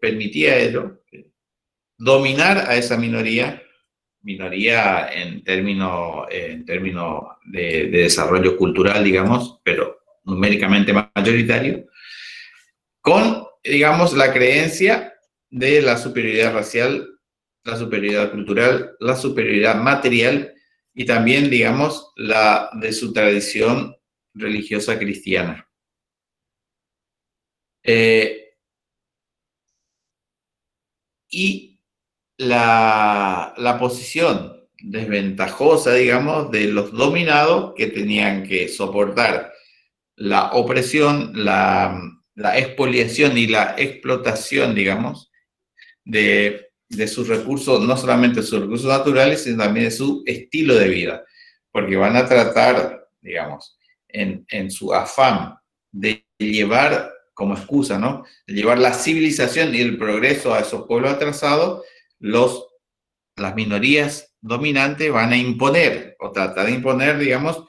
permitía a ellos dominar a esa minoría en términos de desarrollo cultural, digamos, pero numéricamente mayoritario, con, digamos, la creencia de la superioridad racial, la superioridad cultural, la superioridad material y también, digamos, la de su tradición religiosa cristiana. Y la posición desventajosa, digamos, de los dominados que tenían que soportar la opresión, la expoliación y la explotación, digamos, de sus recursos, no solamente sus recursos naturales, sino también de su estilo de vida, porque van a tratar, digamos, en su afán de llevar como excusa, ¿no? De llevar la civilización y el progreso a esos pueblos atrasados, las minorías dominantes van a imponer o tratar de imponer, digamos,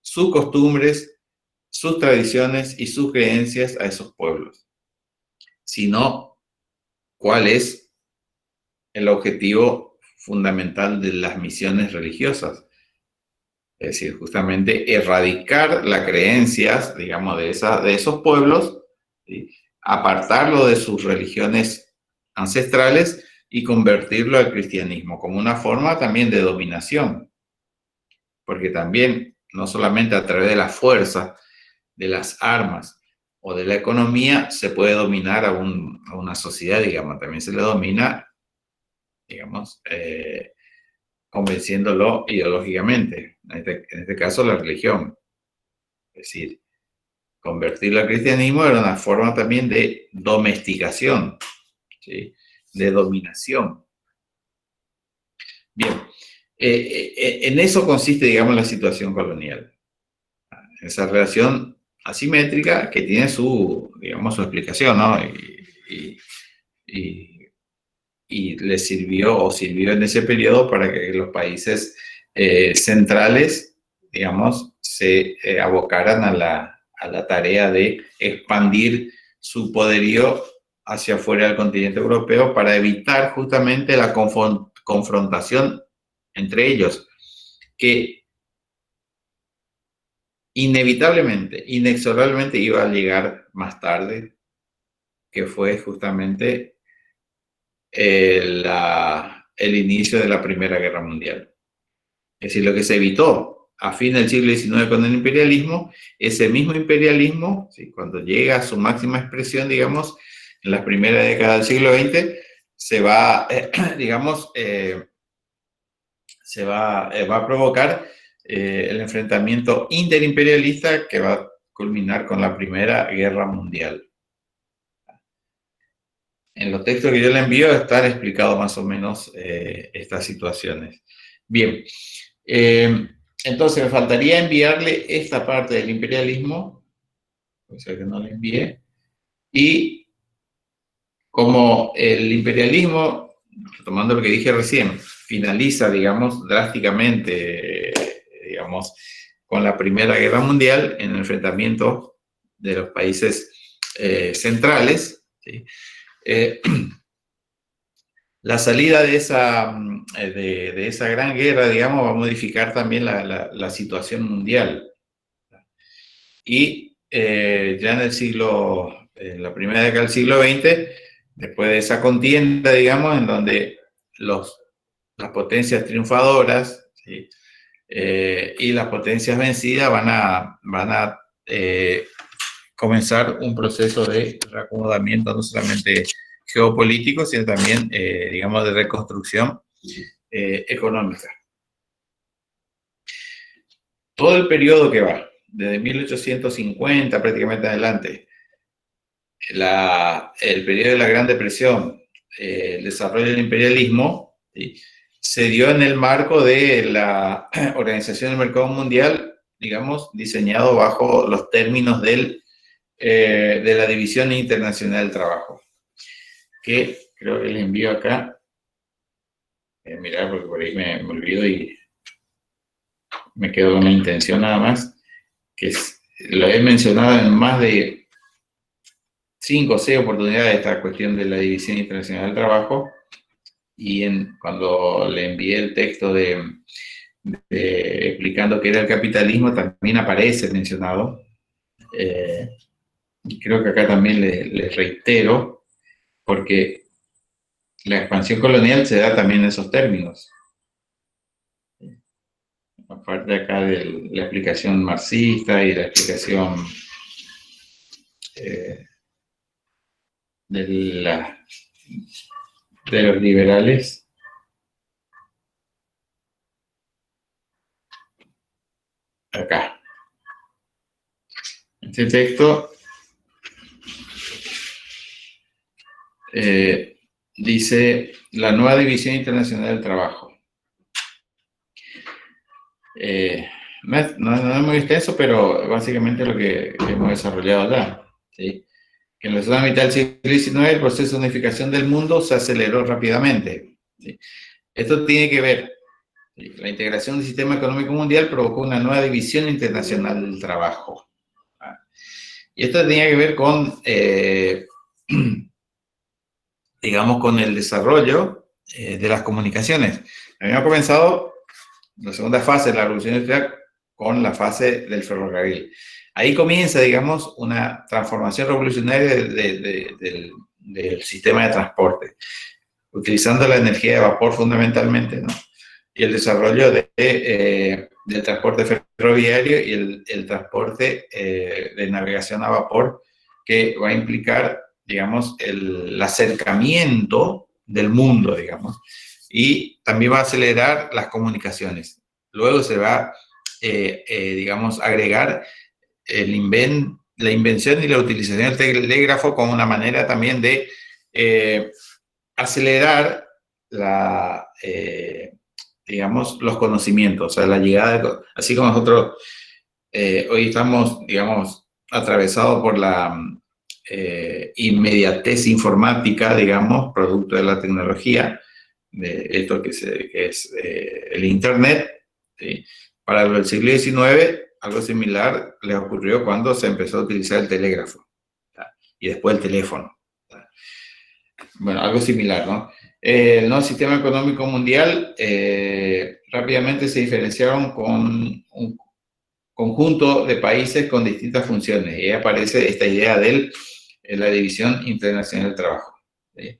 sus costumbres, sus tradiciones y sus creencias a esos pueblos. Sino, ¿cuál es el objetivo fundamental de las misiones religiosas? Es decir, justamente erradicar las creencias, digamos, de esos pueblos, ¿sí? Apartarlo de sus religiones ancestrales y convertirlo al cristianismo como una forma también de dominación. Porque también, no solamente a través de la fuerza, de las armas o de la economía, se puede dominar a una sociedad, digamos, también se le domina, digamos, convenciéndolo ideológicamente, en este caso la religión. Es decir, convertirlo al cristianismo era una forma también de domesticación, ¿sí? De dominación. Bien, en eso consiste, digamos, la situación colonial. Esa relación asimétrica que tiene digamos, su explicación, ¿no? Y le sirvió o sirvió en ese periodo para que los países centrales, digamos, se abocaran a la tarea de expandir su poderío hacia afuera del continente europeo para evitar justamente la confrontación entre ellos, que inevitablemente, inexorablemente iba a llegar más tarde, que fue justamente el inicio de la Primera Guerra Mundial. Es decir, lo que se evitó a fin del siglo XIX con el imperialismo, ese mismo imperialismo, ¿sí? Cuando llega a su máxima expresión, digamos, en las primeras décadas del siglo XX, se va, digamos, va a provocar el enfrentamiento interimperialista que va a culminar con la Primera Guerra Mundial. En los textos que yo le envío están explicados más o menos estas situaciones. Bien, entonces me faltaría enviarle esta parte del imperialismo, o sea que no le envié, y como el imperialismo, retomando lo que dije recién, finaliza, digamos, drásticamente, digamos, con la Primera Guerra Mundial en el enfrentamiento de los países centrales, ¿sí? La salida de esa gran guerra, digamos, va a modificar también la situación mundial. Y ya en la primera década del siglo XX, después de esa contienda, digamos, en donde las potencias triunfadoras, ¿sí? Y las potencias vencidas van a comenzar un proceso de reacomodamiento, no solamente geopolítico, sino también, digamos, de reconstrucción económica. Todo el periodo que va, desde 1850 prácticamente adelante, el periodo de la Gran Depresión, el desarrollo del imperialismo, ¿sí? Se dio en el marco de la Organización del Mercado Mundial, digamos, diseñado bajo los términos de la División Internacional del Trabajo, que creo que les envío acá. Voy a mirar porque por ahí me olvido y me quedo con la intención nada más, que lo he mencionado en más de 5 o 6 oportunidades esta cuestión de la División Internacional del Trabajo, y cuando le envié el texto explicando qué era el capitalismo, también aparece mencionado. Y creo que acá también les reitero, porque la expansión colonial se da también en esos términos. Aparte acá de la explicación marxista y la explicación de, de los liberales. Acá. Este texto dice la nueva División Internacional del Trabajo. No es muy extenso, pero básicamente lo que hemos desarrollado acá. ¿Sí? Que en la segunda mitad del siglo XIX el proceso de unificación del mundo se aceleró rápidamente. ¿Sí? Esto tiene que ver, ¿sí? La integración del sistema económico mundial provocó una nueva división internacional del trabajo. ¿Ah? Y esto tenía que ver con, digamos, con el desarrollo de las comunicaciones. Habíamos comenzado la segunda fase de la revolución industrial con la fase del ferrocarril. Ahí comienza, digamos, una transformación revolucionaria del sistema de transporte, utilizando la energía de vapor fundamentalmente, ¿no? Y el desarrollo del transporte ferroviario y el transporte de navegación a vapor, que va a implicar, digamos, el acercamiento del mundo, digamos, y también va a acelerar las comunicaciones. Luego se va, digamos, agregar la invención y la utilización del telégrafo como una manera también de acelerar digamos, los conocimientos, o sea, la llegada, así como nosotros hoy estamos, digamos, atravesados por la inmediatez informática, digamos, producto de la tecnología, de esto que es el Internet. ¿Sí? Para el siglo XIX, algo similar les ocurrió cuando se empezó a utilizar el telégrafo, ¿tá? Y después el teléfono. ¿Tá? Bueno, algo similar, ¿no? El nuevo sistema económico mundial rápidamente se diferenciaron con un conjunto de países con distintas funciones, y ahí aparece esta idea de la División Internacional del Trabajo. ¿Sí?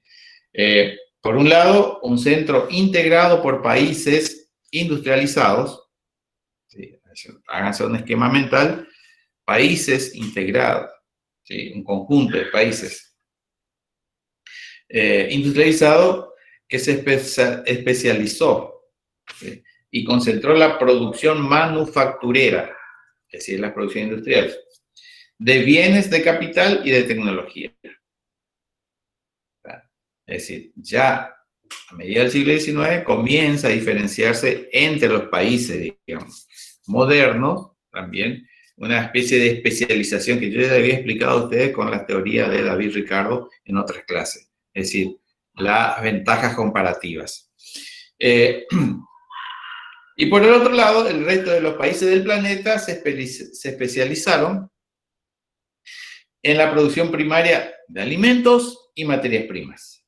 Por un lado, un centro integrado por países industrializados. ¿Sí? Háganse un esquema mental: países integrados, ¿sí? Un conjunto de países industrializado que se especializó, ¿sí? Y concentró la producción manufacturera, es decir, la producción industrial, de bienes de capital y de tecnología. Es decir, ya a mediados del siglo XIX comienza a diferenciarse entre los países, digamos, modernos, también una especie de especialización que yo ya había explicado a ustedes con la teoría de David Ricardo en otras clases, es decir, las ventajas comparativas. Y por el otro lado, el resto de los países del planeta se especializaron en la producción primaria de alimentos y materias primas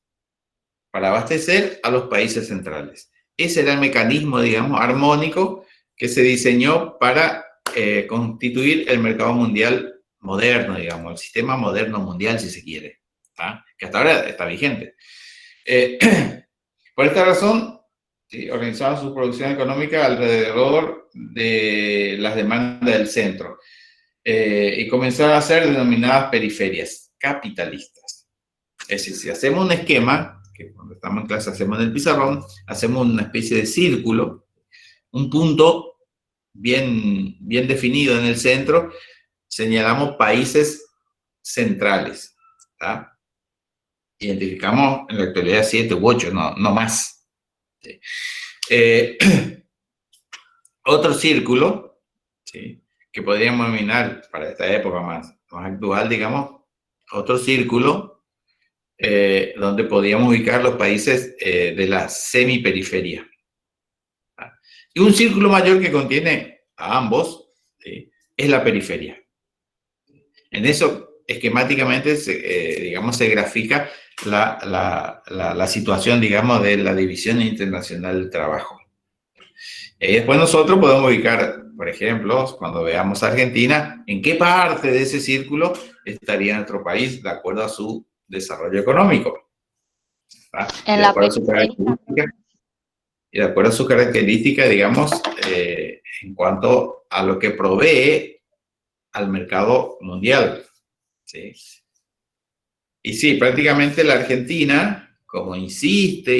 para abastecer a los países centrales. Ese era el mecanismo, digamos, armónico que se diseñó para constituir el mercado mundial moderno, digamos, el sistema moderno mundial, si se quiere, ¿tá? Que hasta ahora está vigente. Por esta razón, ¿sí? Organizaban su producción económica alrededor de las demandas del centro y comenzaron a ser denominadas periferias capitalistas. Es decir, si hacemos un esquema, que cuando estamos en clase hacemos en el pizarrón, hacemos una especie de círculo, un punto bien definido en el centro, señalamos países centrales, ¿tá? Identificamos en la actualidad 7 u 8, no más. ¿Sí? Otro círculo, ¿sí? Que podríamos denominar para esta época más actual, digamos, otro círculo donde podríamos ubicar los países de la semiperiferia. ¿Ah? Y un círculo mayor que contiene a ambos, ¿sí? Es la periferia. En eso esquemáticamente, digamos, se grafica la situación, digamos, de la División Internacional del Trabajo. Y después nosotros podemos ubicar, por ejemplo, cuando veamos a Argentina, en qué parte de ese círculo estaría nuestro país de acuerdo a su desarrollo económico. En de la acuerdo a sus características, y de acuerdo a sus características, digamos, en cuanto a lo que provee al mercado mundial. ¿Sí? Y sí, prácticamente la Argentina, como insiste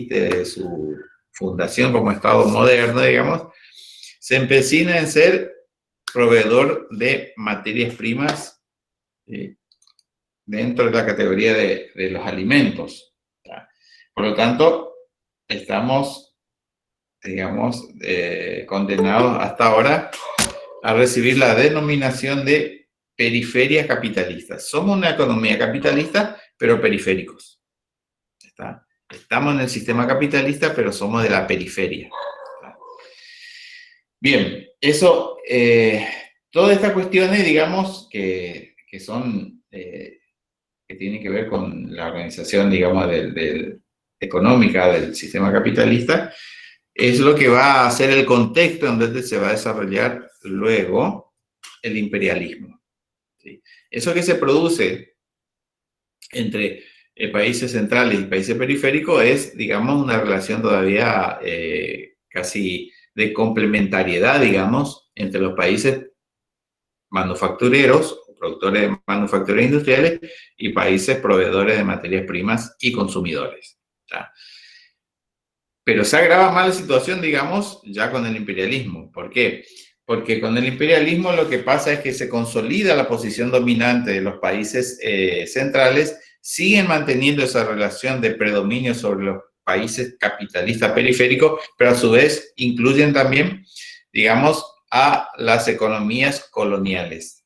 de su fundación como Estado moderno, digamos, se empecina en ser proveedor de materias primas dentro de la categoría de los alimentos. Por lo tanto, estamos, digamos, condenados hasta ahora a recibir la denominación de periferias capitalistas. Somos una economía capitalista, pero periféricos. Estamos en el sistema capitalista, pero somos de la periferia. Bien, eso, todas estas cuestiones, digamos, que son, que tienen que ver con la organización, digamos, económica del sistema capitalista, es lo que va a ser el contexto en donde se va a desarrollar luego el imperialismo. ¿Sí? Eso que se produce entre países centrales y países periféricos es, digamos, una relación todavía casi de complementariedad, digamos, entre los países manufactureros, productores de manufacturas industriales, y países proveedores de materias primas y consumidores. ¿Ya? Pero se agrava más la situación, digamos, ya con el imperialismo. ¿Por qué? Porque con el imperialismo lo que pasa es que se consolida la posición dominante de los países centrales, siguen manteniendo esa relación de predominio sobre los países capitalistas periféricos, pero a su vez incluyen también, digamos, a las economías coloniales.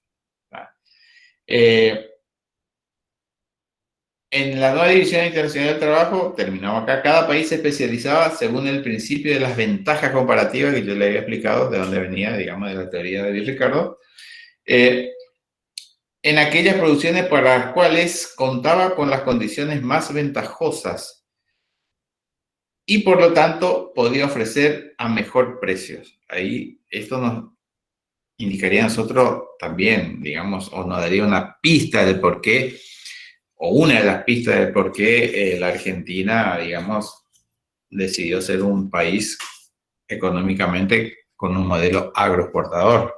En la nueva División Internacional del Trabajo, terminamos acá, cada país se especializaba según el principio de las ventajas comparativas que yo le había explicado, de dónde venía, digamos, de la teoría de Ricardo, en aquellas producciones para las cuales contaba con las condiciones más ventajosas y por lo tanto podía ofrecer a mejor precio. Ahí esto nos indicaría a nosotros también, digamos, o nos daría una pista de por qué, o una de las pistas de por qué la Argentina, digamos, decidió ser un país económicamente con un modelo agroexportador.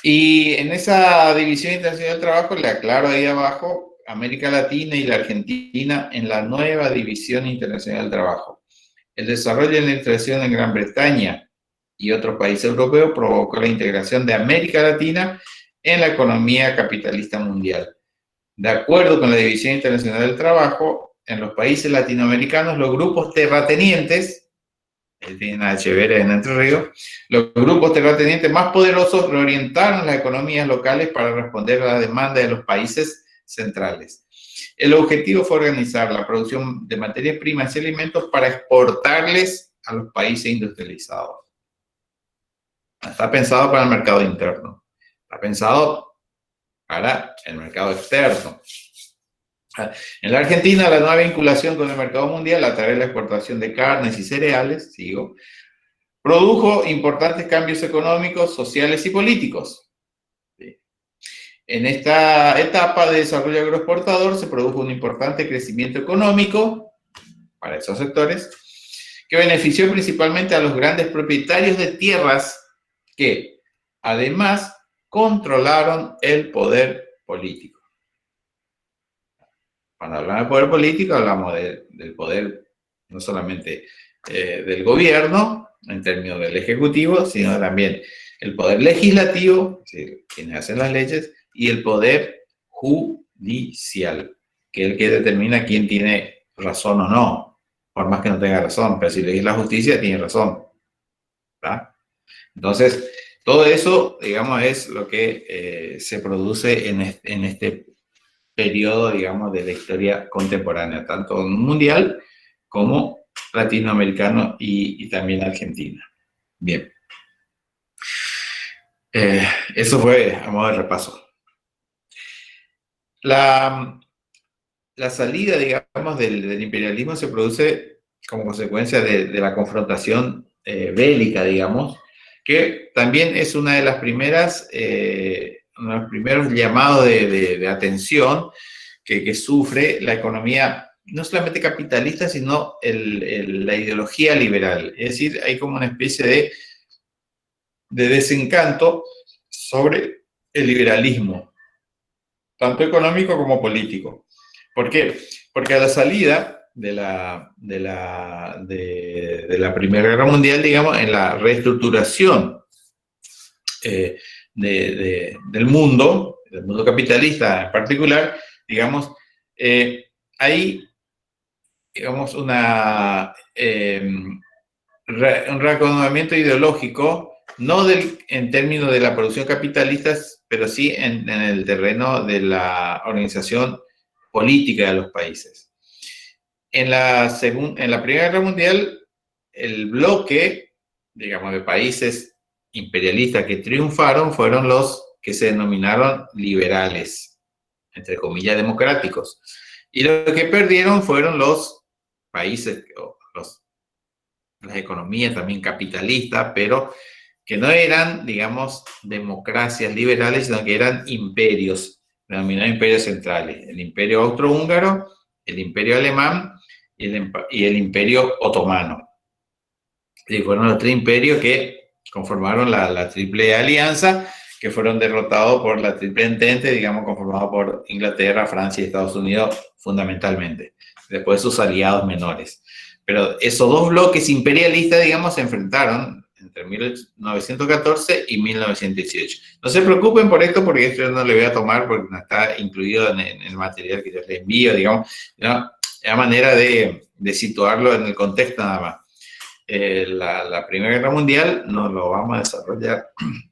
Y en esa División Internacional del Trabajo, le aclaro ahí abajo, América Latina y la Argentina en la nueva División Internacional del Trabajo. El desarrollo de la integración en Gran Bretaña y otros países europeos provocó la integración de América Latina en la economía capitalista mundial. De acuerdo con la División Internacional del Trabajo, en los países latinoamericanos, los grupos terratenientes, tienen a Echeverría en Entre Ríos, los grupos terratenientes más poderosos reorientaron las economías locales para responder a la demanda de los países centrales. El objetivo fue organizar la producción de materias primas y alimentos para exportarles a los países industrializados. Está pensado para el mercado interno, está pensado para el mercado externo. En la Argentina, la nueva vinculación con el mercado mundial a través de la exportación de carnes y cereales, produjo importantes cambios económicos, sociales y políticos. En esta etapa de desarrollo agroexportador se produjo un importante crecimiento económico para esos sectores que benefició principalmente a los grandes propietarios de tierras que, además, controlaron el poder político. Cuando hablamos de poder político, hablamos del poder no solamente del gobierno, en términos del ejecutivo, sino también el poder legislativo, es decir, quienes hacen las leyes, y el poder judicial, que es el que determina quién tiene razón o no, por más que no tenga razón, pero si le dice la justicia, tiene razón. ¿Verdad? Entonces, todo eso, digamos, es lo que se produce en este periodo, digamos, de la historia contemporánea, tanto mundial como latinoamericano y también Argentina. Bien. Eso fue a modo de repaso. La salida, digamos, del imperialismo se produce como consecuencia de la confrontación bélica, digamos, que también es una de las primeras, uno de los primeros llamados de atención que sufre la economía, no solamente capitalista, sino la ideología liberal. Es decir, hay como una especie de desencanto sobre el liberalismo, tanto económico como político. ¿Por qué? Porque a la salida de la Primera Guerra Mundial, digamos, en la reestructuración del mundo capitalista en particular, digamos, hay, digamos, un reacomodamiento ideológico, no en términos de la producción capitalista, pero sí en el terreno de la organización política de los países. En la Primera Guerra Mundial, el bloque, digamos, de países imperialistas que triunfaron fueron los que se denominaron liberales, entre comillas, democráticos. Y lo que perdieron fueron los países, las economías también capitalistas, pero que no eran, digamos, democracias liberales, sino que eran imperios, denominados imperios centrales. El imperio austrohúngaro, el imperio alemán y el imperio otomano. Y fueron los tres imperios que conformaron la Triple Alianza, que fueron derrotados por la Triple Entente, digamos, conformado por Inglaterra, Francia y Estados Unidos, fundamentalmente. Después sus aliados menores. Pero esos dos bloques imperialistas, digamos, se enfrentaron entre 1914 y 1918. No se preocupen por esto, porque esto yo no le voy a tomar, porque no está incluido en el material que yo les envío, digamos, ¿no? Es una manera de situarlo en el contexto nada más. La Primera Guerra Mundial no lo vamos a desarrollar,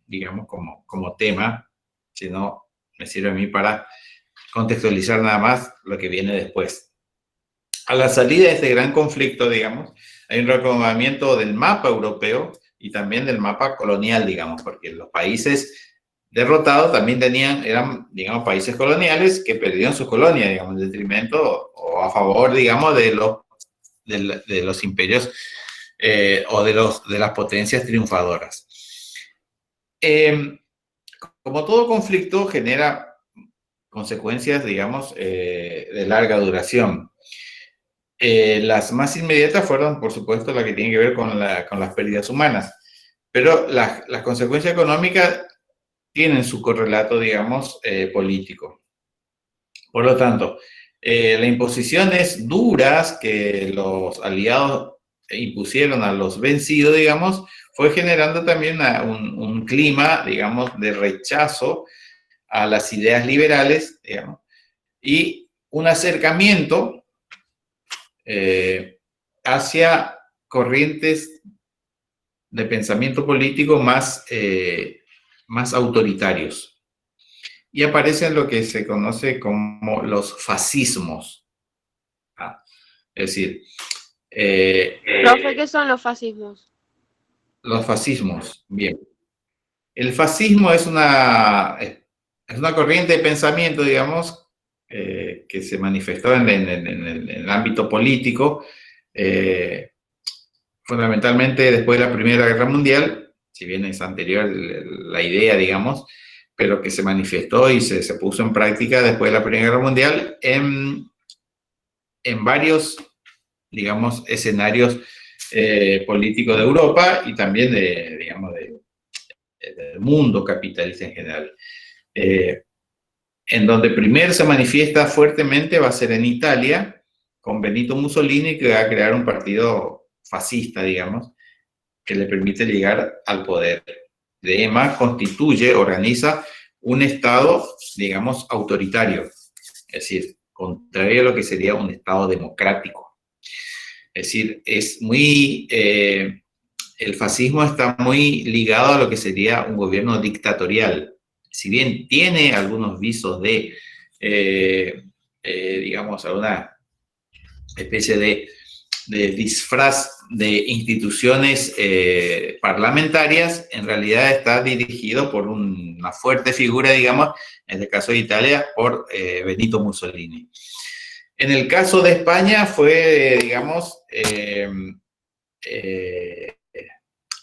digamos, como tema, sino me sirve a mí para contextualizar nada más lo que viene después. A la salida de este gran conflicto, digamos, hay un reacomodamiento del mapa europeo y también del mapa colonial, digamos, porque los países derrotados también eran, digamos, países coloniales que perdieron sus colonias, digamos, en detrimento o a favor, digamos, de los imperios o de las potencias triunfadoras. Como todo conflicto genera consecuencias, digamos, de larga duración. Las más inmediatas fueron, por supuesto, las que tienen que ver con las pérdidas humanas, pero las consecuencias económicas tienen su correlato, digamos, político. Por lo tanto, las imposiciones duras que los aliados impusieron a los vencidos, digamos, fue generando también un clima, digamos, de rechazo a las ideas liberales, digamos, y un acercamiento hacia corrientes de pensamiento político más autoritarios. Y aparecen lo que se conoce como los fascismos. Es decir, Profe, ¿qué son los fascismos? los fascismos, bien. El fascismo es una corriente de pensamiento, digamos, que se manifestó en el ámbito político, fundamentalmente después de la Primera Guerra Mundial, si bien es anterior la idea, digamos, pero que se manifestó y se puso en práctica después de la Primera Guerra Mundial en varios, digamos, escenarios políticos de Europa y también del mundo capitalista en general. En donde primero se manifiesta fuertemente va a ser en Italia, con Benito Mussolini, que va a crear un partido fascista, digamos, que le permite llegar al poder. Además, organiza un Estado, digamos, autoritario, es decir, contrario a lo que sería un Estado democrático. Es decir, el fascismo está muy ligado a lo que sería un gobierno dictatorial. Si bien tiene algunos visos de, digamos, alguna especie de de disfraz de instituciones parlamentarias, en realidad está dirigido por una fuerte figura, digamos, en el caso de Italia, por Benito Mussolini. En el caso de España fue, digamos,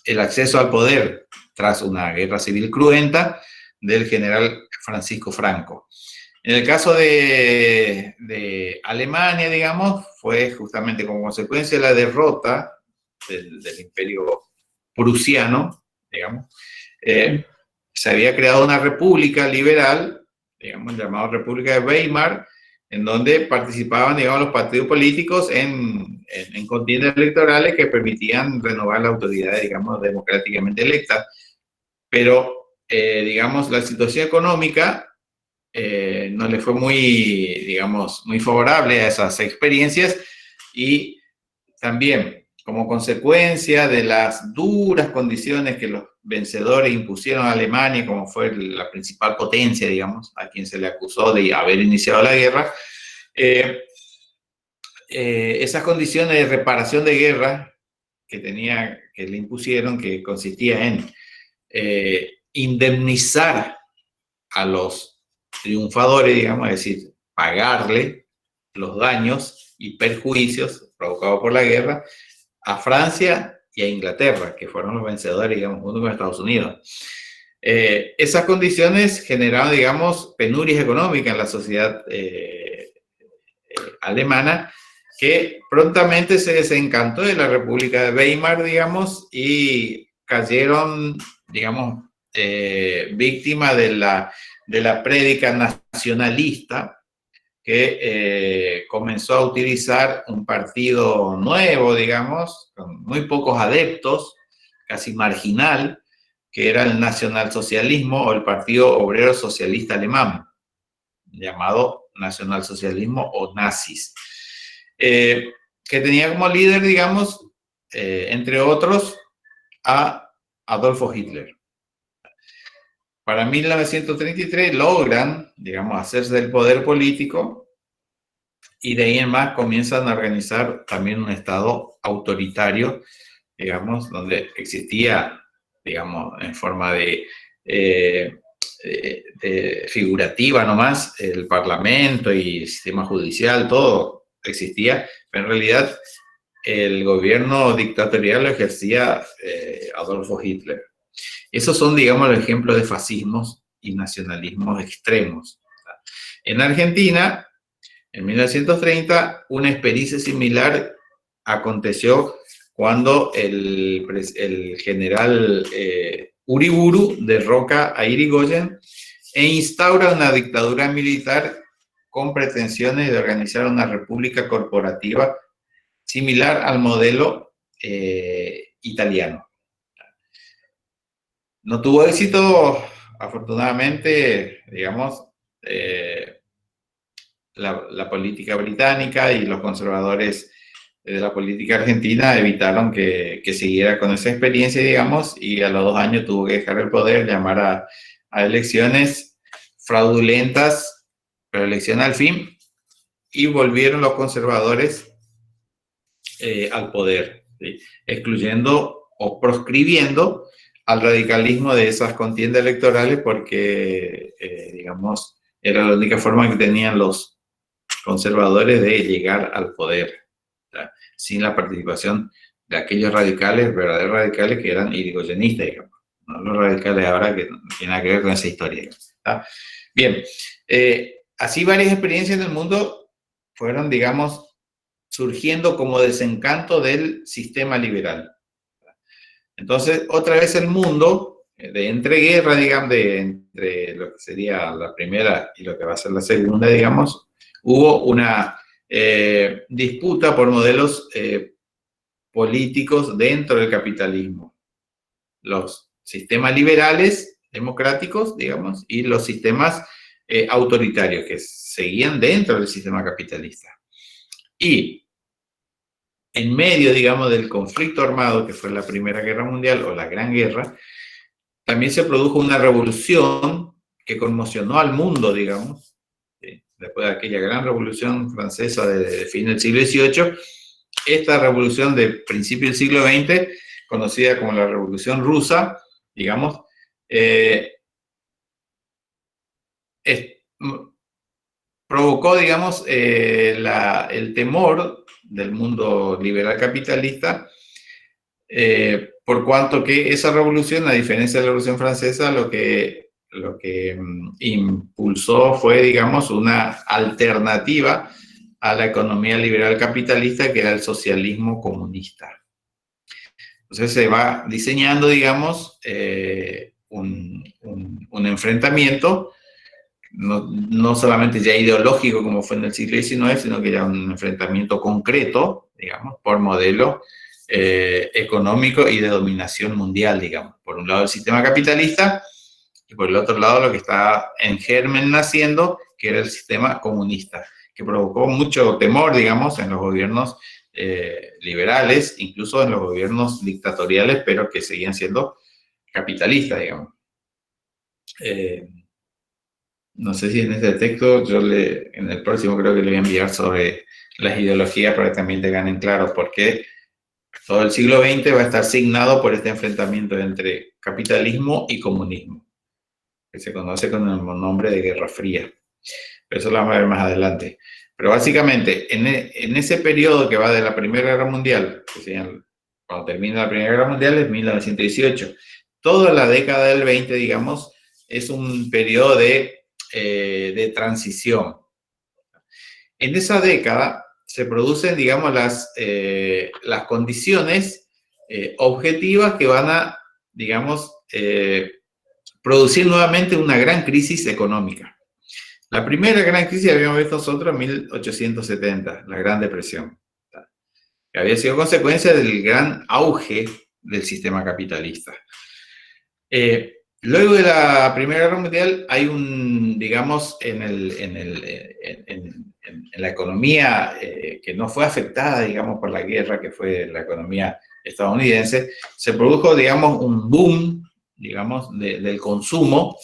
el acceso al poder tras una guerra civil cruenta del general Francisco Franco. En el caso de Alemania, digamos, fue justamente como consecuencia de la derrota del imperio prusiano, digamos, se había creado una república liberal, digamos, llamada República de Weimar, en donde participaban, digamos, los partidos políticos en contiendas electorales que permitían renovar la autoridad, digamos, democráticamente electa. Pero, digamos, la situación económica no le fue muy, digamos, muy favorable a esas experiencias, y también como consecuencia de las duras condiciones que los vencedores impusieron a Alemania, como fue la principal potencia, digamos, a quien se le acusó de haber iniciado la guerra, esas condiciones de reparación de guerra que le impusieron, que consistía en indemnizar a los triunfadores, digamos, es decir, pagarle los daños y perjuicios provocados por la guerra a Francia y a Inglaterra, que fueron los vencedores, digamos, junto con Estados Unidos. Esas condiciones generaron, digamos, penurias económicas en la sociedad alemana, que prontamente se desencantó de la República de Weimar, digamos, y cayeron, digamos, víctimas de la prédica nacionalista que comenzó a utilizar un partido nuevo, digamos, con muy pocos adeptos, casi marginal, que era el nacionalsocialismo o el Partido Obrero Socialista Alemán, llamado nacionalsocialismo o nazis, que tenía como líder, digamos, entre otros, a Adolfo Hitler. Para 1933 logran, digamos, hacerse del poder político, y de ahí en más comienzan a organizar también un Estado autoritario, digamos, donde existía, digamos, en forma de figurativa nomás, el Parlamento y el sistema judicial, todo existía, pero en realidad el gobierno dictatorial lo ejercía Adolfo Hitler. Esos son, digamos, los ejemplos de fascismos y nacionalismos extremos. En Argentina, en 1930, una experiencia similar aconteció cuando el general Uriburu derroca a Irigoyen e instaura una dictadura militar con pretensiones de organizar una república corporativa similar al modelo italiano. No tuvo éxito, afortunadamente, digamos, la política británica y los conservadores de la política argentina evitaron que siguiera con esa experiencia, digamos, y a los 2 años tuvo que dejar el poder, llamar a elecciones fraudulentas, pero elección al fin, y volvieron los conservadores al poder, ¿sí? Excluyendo o proscribiendo al radicalismo de esas contiendas electorales, porque, digamos, era la única forma que tenían los conservadores de llegar al poder, ¿tá? Sin la participación de aquellos radicales, verdaderos radicales, que eran irigoyenistas, digamos, no los radicales ahora que no tienen nada que ver con esa historia, ¿tá? Bien, así varias experiencias en el mundo fueron, digamos, surgiendo como desencanto del sistema liberal. Entonces, otra vez el mundo, de entreguerra, digamos, entre lo que sería la primera y lo que va a ser la segunda, digamos, hubo una disputa por modelos políticos dentro del capitalismo. Los sistemas liberales, democráticos, digamos, y los sistemas autoritarios, que seguían dentro del sistema capitalista. Y en medio, digamos, del conflicto armado, que fue la Primera Guerra Mundial o la Gran Guerra, también se produjo una revolución que conmocionó al mundo, digamos, ¿sí? Después de aquella gran revolución francesa de fin del siglo XVIII, esta revolución de principio del siglo XX, conocida como la Revolución Rusa, digamos, provocó, digamos, el temor del mundo liberal capitalista, por cuanto que esa revolución, a diferencia de la Revolución Francesa, lo que impulsó fue, digamos, una alternativa a la economía liberal capitalista, que era el socialismo comunista. Entonces se va diseñando, digamos, un enfrentamiento, no solamente ya ideológico como fue en el siglo XIX, sino que ya un enfrentamiento concreto, digamos, por modelo económico y de dominación mundial, digamos. Por un lado el sistema capitalista y por el otro lado lo que está en germen naciendo, que era el sistema comunista, que provocó mucho temor, digamos, en los gobiernos liberales, incluso en los gobiernos dictatoriales, pero que seguían siendo capitalistas, digamos. No sé si en este texto, en el próximo creo que le voy a enviar sobre las ideologías para que también te ganen claro por qué todo el siglo XX va a estar signado por este enfrentamiento entre capitalismo y comunismo, que se conoce con el nombre de Guerra Fría. Pero eso lo vamos a ver más adelante. Pero básicamente, en ese periodo que va de la Primera Guerra Mundial, que sería cuando termina la Primera Guerra Mundial, es 1918. Toda la década del 20, digamos, es un periodo de transición. En esa década se producen, digamos, las condiciones objetivas que van a, digamos, producir nuevamente una gran crisis económica. La primera gran crisis habíamos visto nosotros en 1870, la Gran Depresión, que había sido consecuencia del gran auge del sistema capitalista. Luego de la Primera Guerra Mundial hay digamos, en la economía que no fue afectada, digamos, por la guerra, que fue la economía estadounidense, se produjo, digamos, un boom, digamos, del consumo,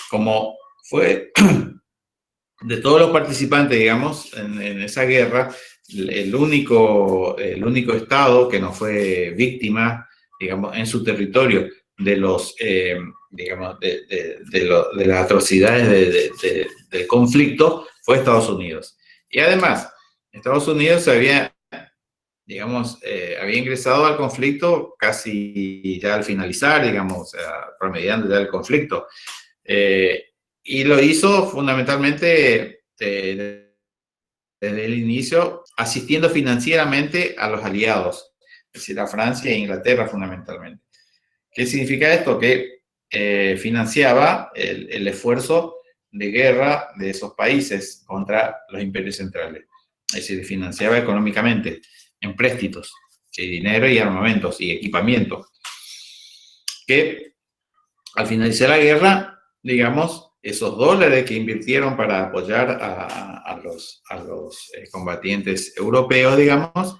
como fue de todos los participantes, digamos, en esa guerra, el único estado que no fue víctima, digamos, en su territorio de los, digamos, de las atrocidades del conflicto fue Estados Unidos. Y además, Estados Unidos había, digamos, había ingresado al conflicto casi ya al finalizar, digamos, o sea, promediando ya el conflicto. Y lo hizo fundamentalmente desde el inicio, asistiendo financieramente a los aliados, es decir, a Francia e Inglaterra fundamentalmente. ¿Qué significa esto? Que financiaba el esfuerzo de guerra de esos países contra los imperios centrales. Es decir, financiaba económicamente, en préstitos, dinero y armamentos y equipamiento. Que al finalizar la guerra, digamos, esos dólares que invirtieron para apoyar a los combatientes europeos, digamos,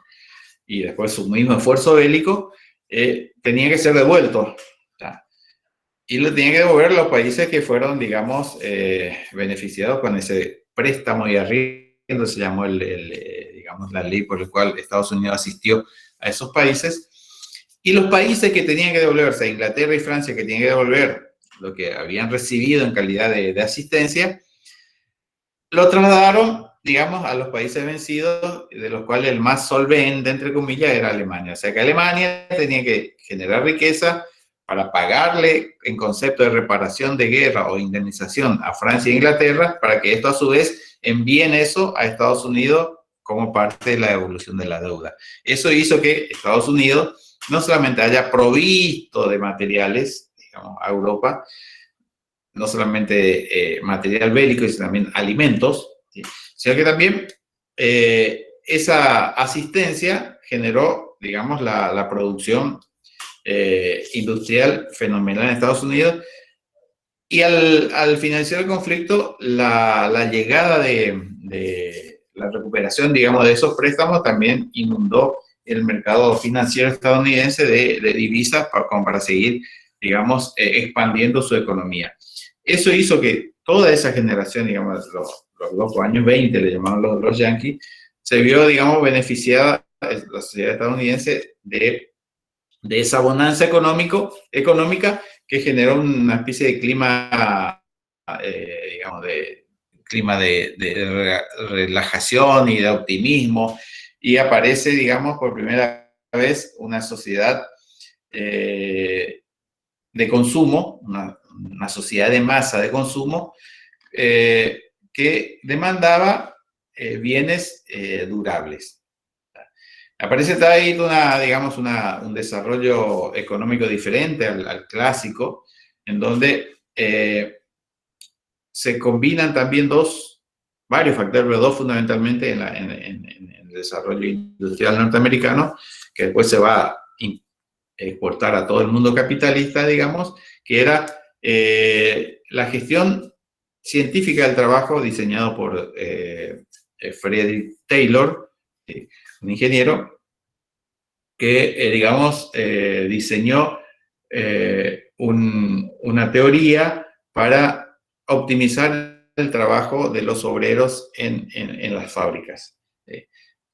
y después su mismo esfuerzo bélico, tenía que ser devuelto. Y lo tenían que devolver los países que fueron, digamos, beneficiados con ese préstamo y arriendo, se llamó digamos, la ley por la cual Estados Unidos asistió a esos países. Y los países que tenían que devolverse, Inglaterra y Francia, que tenían que devolver lo que habían recibido en calidad de asistencia, lo trasladaron, digamos, a los países vencidos, de los cuales el más solvente, entre comillas, era Alemania. O sea que Alemania tenía que generar riqueza para pagarle en concepto de reparación de guerra o indemnización a Francia e Inglaterra, para que esto a su vez envíen eso a Estados Unidos como parte de la devolución de la deuda. Eso hizo que Estados Unidos no solamente haya provisto de materiales, digamos, a Europa, no solamente material bélico, sino también alimentos, ¿sí? Sino que también esa asistencia generó, digamos, la producción industrial fenomenal en Estados Unidos, y al finalizar el conflicto, la llegada de la recuperación, digamos, de esos préstamos también inundó el mercado financiero estadounidense de divisas como para seguir, digamos, expandiendo su economía. Eso hizo que toda esa generación, digamos, los locos años 20, le llamaban los yanquis, se vio, digamos, beneficiada la sociedad estadounidense de esa bonanza económica que generó una especie de clima, digamos, de relajación y de optimismo, y aparece, digamos, por primera vez una sociedad de consumo, una sociedad de masa de consumo, que demandaba bienes durables. Aparece ahí digamos, un desarrollo económico diferente al clásico, en donde se combinan también varios factores, pero dos fundamentalmente en el desarrollo industrial norteamericano, que después se va a exportar a todo el mundo capitalista, digamos, que era la gestión científica del trabajo diseñado por Frederick Taylor, un ingeniero que, digamos, diseñó una teoría para optimizar el trabajo de los obreros en las fábricas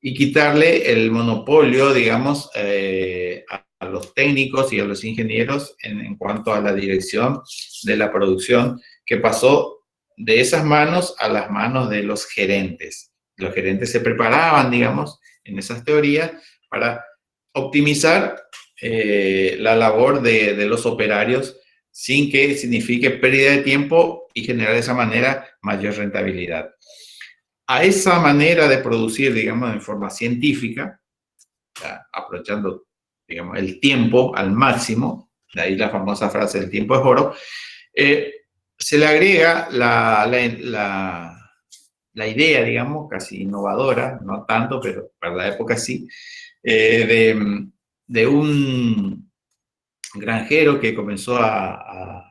y quitarle el monopolio, digamos, a los técnicos y a los ingenieros en cuanto a la dirección de la producción, que pasó de esas manos a las manos de los gerentes. Los gerentes se preparaban, digamos, en esas teorías para optimizar la labor de los operarios sin que signifique pérdida de tiempo y generar de esa manera mayor rentabilidad. A esa manera de producir, digamos, de forma científica, aprovechando, digamos, el tiempo al máximo, de ahí la famosa frase "el tiempo es oro", se le agrega la idea, digamos, casi innovadora, no tanto, pero para la época sí, de un granjero que comenzó a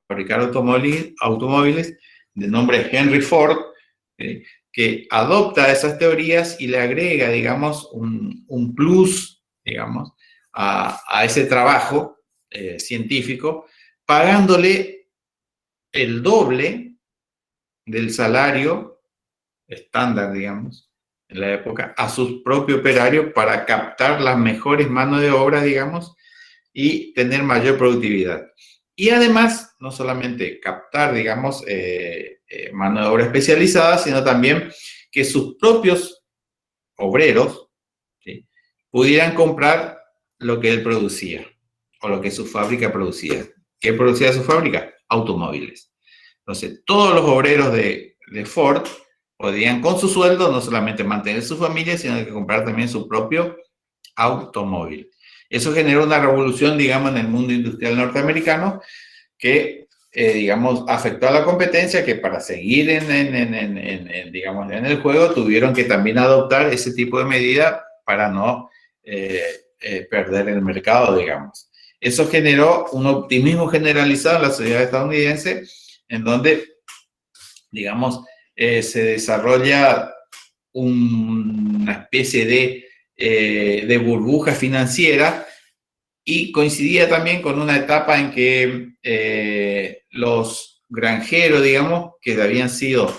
fabricar automóviles de nombre Henry Ford, que adopta esas teorías y le agrega, digamos, un plus, digamos, a ese trabajo científico, pagándole el doble del salario estándar, digamos, en la época, a sus propios operarios para captar las mejores manos de obra, digamos, y tener mayor productividad. Y además, no solamente captar, digamos, mano de obra especializada, sino también que sus propios obreros, ¿sí?, pudieran comprar lo que él producía o lo que su fábrica producía. ¿Qué producía su fábrica? Automóviles. Entonces, todos los obreros de Ford podían con su sueldo no solamente mantener su familia, sino que comprar también su propio automóvil. Eso generó una revolución, digamos, en el mundo industrial norteamericano que, digamos, afectó a la competencia, que para seguir digamos, en el juego tuvieron que también adoptar ese tipo de medida para no perder el mercado, digamos. Eso generó un optimismo generalizado en la sociedad estadounidense, en donde, digamos, se desarrolla una especie de burbuja financiera, y coincidía también con una etapa en que los granjeros, digamos, que habían sido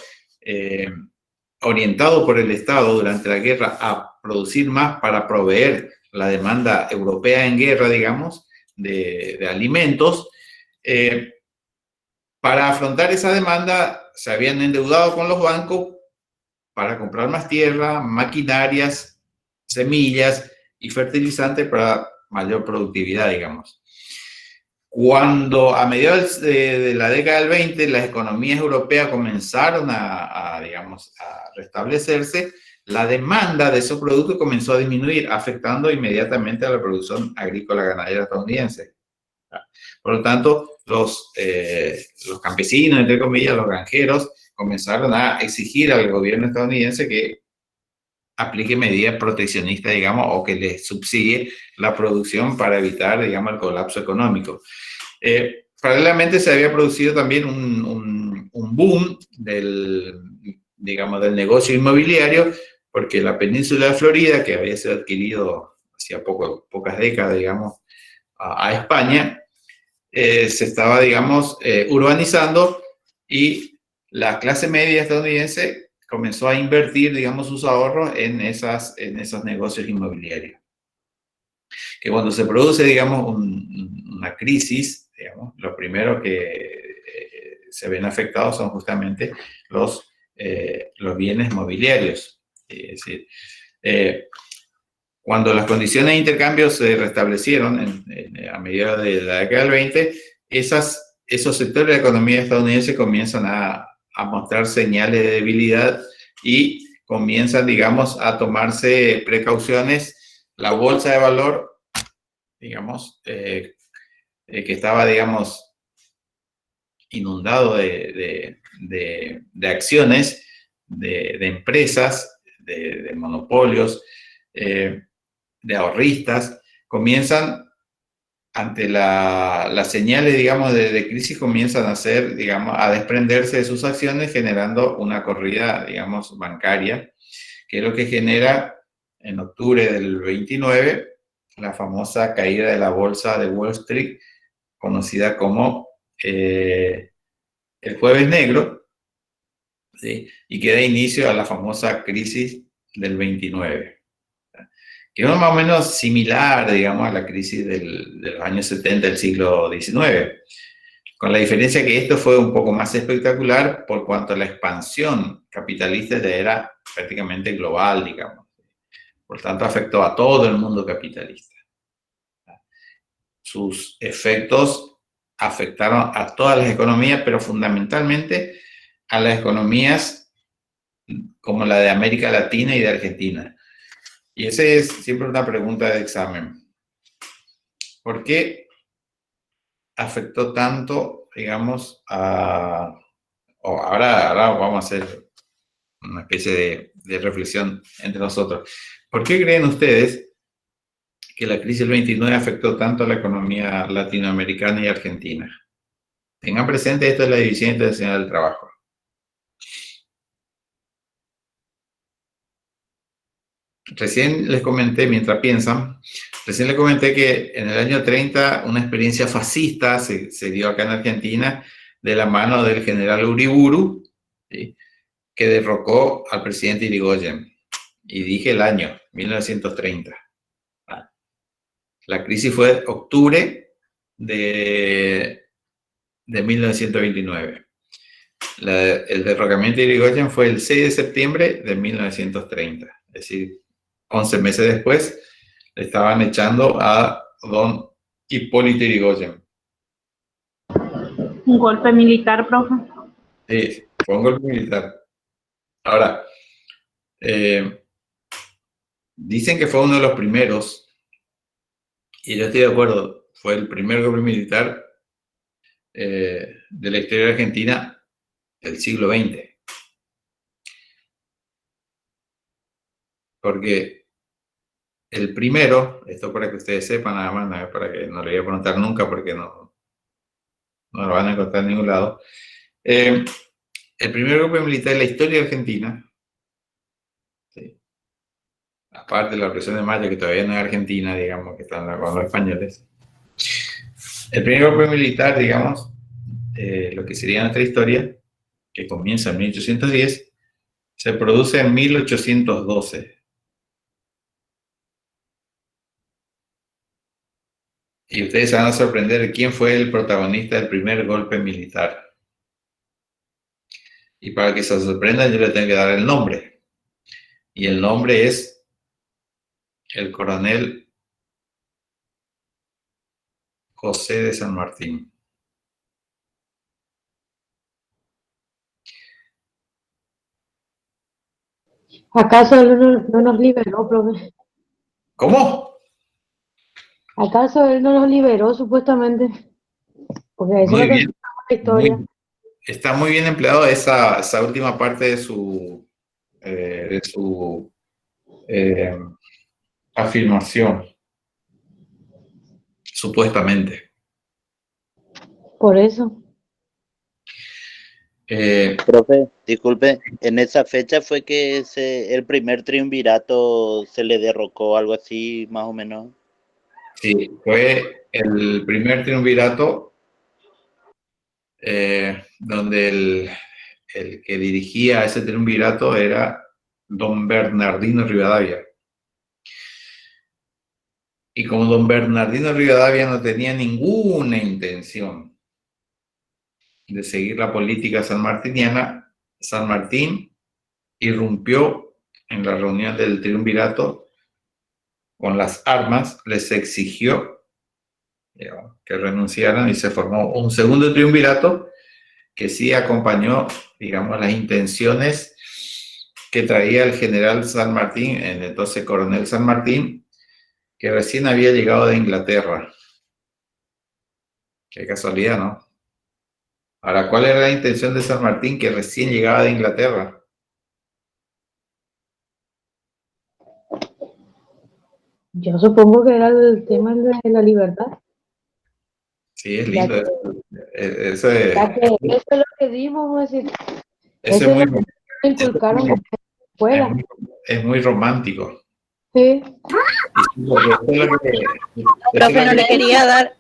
orientados por el Estado durante la guerra a producir más para proveer la demanda europea en guerra, digamos, de alimentos, para afrontar esa demanda se habían endeudado con los bancos para comprar más tierra, maquinarias, semillas y fertilizantes para mayor productividad, digamos. Cuando a mediados de la década del 20 las economías europeas comenzaron digamos, a restablecerse, la demanda de esos productos comenzó a disminuir, afectando inmediatamente a la producción agrícola ganadera estadounidense. Por lo tanto, los campesinos, entre comillas, los granjeros, comenzaron a exigir al gobierno estadounidense que aplique medidas proteccionistas, digamos, o que les subsidie la producción para evitar, digamos, el colapso económico. Paralelamente se había producido también un boom digamos, del negocio inmobiliario, porque la península de Florida, que había sido adquirido hacía pocas décadas, digamos, a España, se estaba, digamos, urbanizando, y la clase media estadounidense comenzó a invertir, digamos, sus ahorros en esos negocios inmobiliarios. Que cuando se produce, digamos, una crisis, digamos, lo primero que se ven afectados son justamente los bienes mobiliarios. Es decir, cuando las condiciones de intercambio se restablecieron a mediados de la década del 20, esos sectores de la economía estadounidense comienzan a mostrar señales de debilidad y comienzan, digamos, a tomarse precauciones. La bolsa de valor, digamos, que estaba, digamos, inundado de acciones, de empresas, de monopolios, de ahorristas, comienzan ante las señales, digamos, de crisis, comienzan a hacer, digamos, a desprenderse de sus acciones, generando una corrida, digamos, bancaria, que es lo que genera en octubre del 29 la famosa caída de la bolsa de Wall Street, conocida como el Jueves Negro, ¿sí? Y que da inicio a la famosa crisis del 29. Que es más o menos similar, digamos, a la crisis de los años 70 del siglo XIX, con la diferencia que esto fue un poco más espectacular por cuanto la expansión capitalista ya era prácticamente global, digamos. Por tanto, afectó a todo el mundo capitalista. Sus efectos afectaron a todas las economías, pero fundamentalmente a las economías como la de América Latina y de Argentina. Y esa es siempre una pregunta de examen. ¿Por qué afectó tanto, digamos, ahora vamos a hacer una especie de reflexión entre nosotros? ¿Por qué creen ustedes que la crisis del 29 afectó tanto a la economía latinoamericana y argentina? Tengan presente, esto es la División Internacional del Trabajo. Recién les comenté, mientras piensan, recién les comenté que en el año 30 una experiencia fascista se dio acá en Argentina de la mano del general Uriburu, ¿sí?, que derrocó al presidente Irigoyen. Y dije el año, 1930. La crisis fue octubre de 1929. El derrocamiento de Irigoyen fue el 6 de septiembre de 1930. Es decir, 11 meses después, le estaban echando a don Hipólito Yrigoyen. Un golpe militar, profe. Sí, fue un golpe militar. Ahora, dicen que fue uno de los primeros, y yo estoy de acuerdo, fue el primer golpe militar de la historia de Argentina del siglo XX. Porque el primero, esto para que ustedes sepan nada más, para que no le voy a preguntar nunca porque no lo van a encontrar en ningún lado. El primer golpe militar de la historia de Argentina, ¿sí?, aparte de la represión de Mayo, que todavía no es Argentina, digamos, que están con los españoles. El primer golpe militar, digamos, lo que sería nuestra historia, que comienza en 1810, se produce en 1812. Y ustedes se van a sorprender de quién fue el protagonista del primer golpe militar. Y para que se sorprendan, yo le tengo que dar el nombre. Y el nombre es el coronel José de San Martín. ¿Acaso él no nos liberó, profe? ¿Cómo? ¿Acaso él no nos liberó, supuestamente? Porque eso es Muy lo que bien. nos la historia. Está muy bien empleado esa última parte de su afirmación, supuestamente. Por eso. Profe, disculpe, en esa fecha fue que el primer triunvirato se le derrocó, algo así, más o menos. Sí, fue el primer triunvirato donde el que dirigía ese triunvirato era don Bernardino Rivadavia. Y como don Bernardino Rivadavia no tenía ninguna intención de seguir la política sanmartiniana, San Martín irrumpió en la reunión del triunvirato con las armas, les exigió, digamos, que renunciaran y se formó un segundo triunvirato que sí acompañó, digamos, las intenciones que traía el general San Martín, el entonces coronel San Martín, que recién había llegado de Inglaterra. Qué casualidad, ¿no? Ahora, ¿cuál era la intención de San Martín que recién llegaba de Inglaterra? Yo supongo que era el tema de la libertad. Sí, es Ya lindo. que, Eso es, ya que eso es lo que dimos, vamos a decir, eso eso es es lo muy, que me inculcaron en la es escuela. muy, es muy romántico. Sí. Porque eso es lo que, eso Profe, no le quería dar.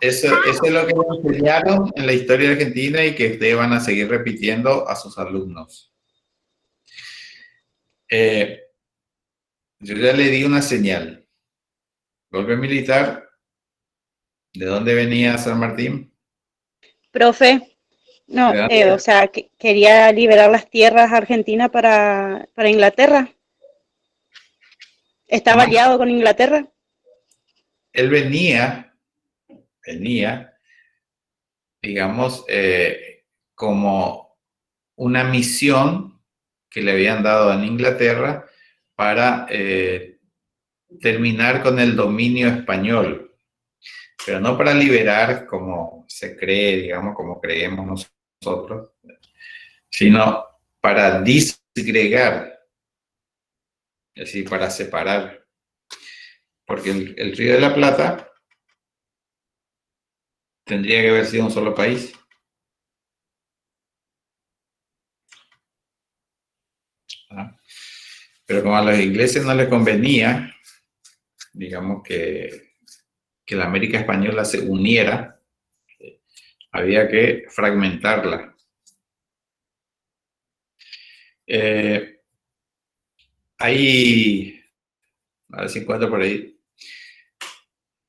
eso es lo que nos enseñaron en la historia argentina y que ustedes van a seguir repitiendo a sus alumnos. Yo ya le di una señal. Golpe militar. ¿De dónde venía San Martín? Profe, no, ¿De dónde? o sea, quería liberar las tierras argentinas para Inglaterra. ¿Estaba No, aliado con Inglaterra? él venía, digamos, como una misión que le habían dado en Inglaterra para terminar con el dominio español, pero no para liberar como se cree, digamos, como creemos nosotros, sino para disgregar, es decir, para separar, porque el Río de la Plata tendría que haber sido un solo país. ¿Ah? Pero como a los ingleses no les convenía, digamos, que la América española se uniera, había que fragmentarla. Hay, a ver si encuentro por ahí,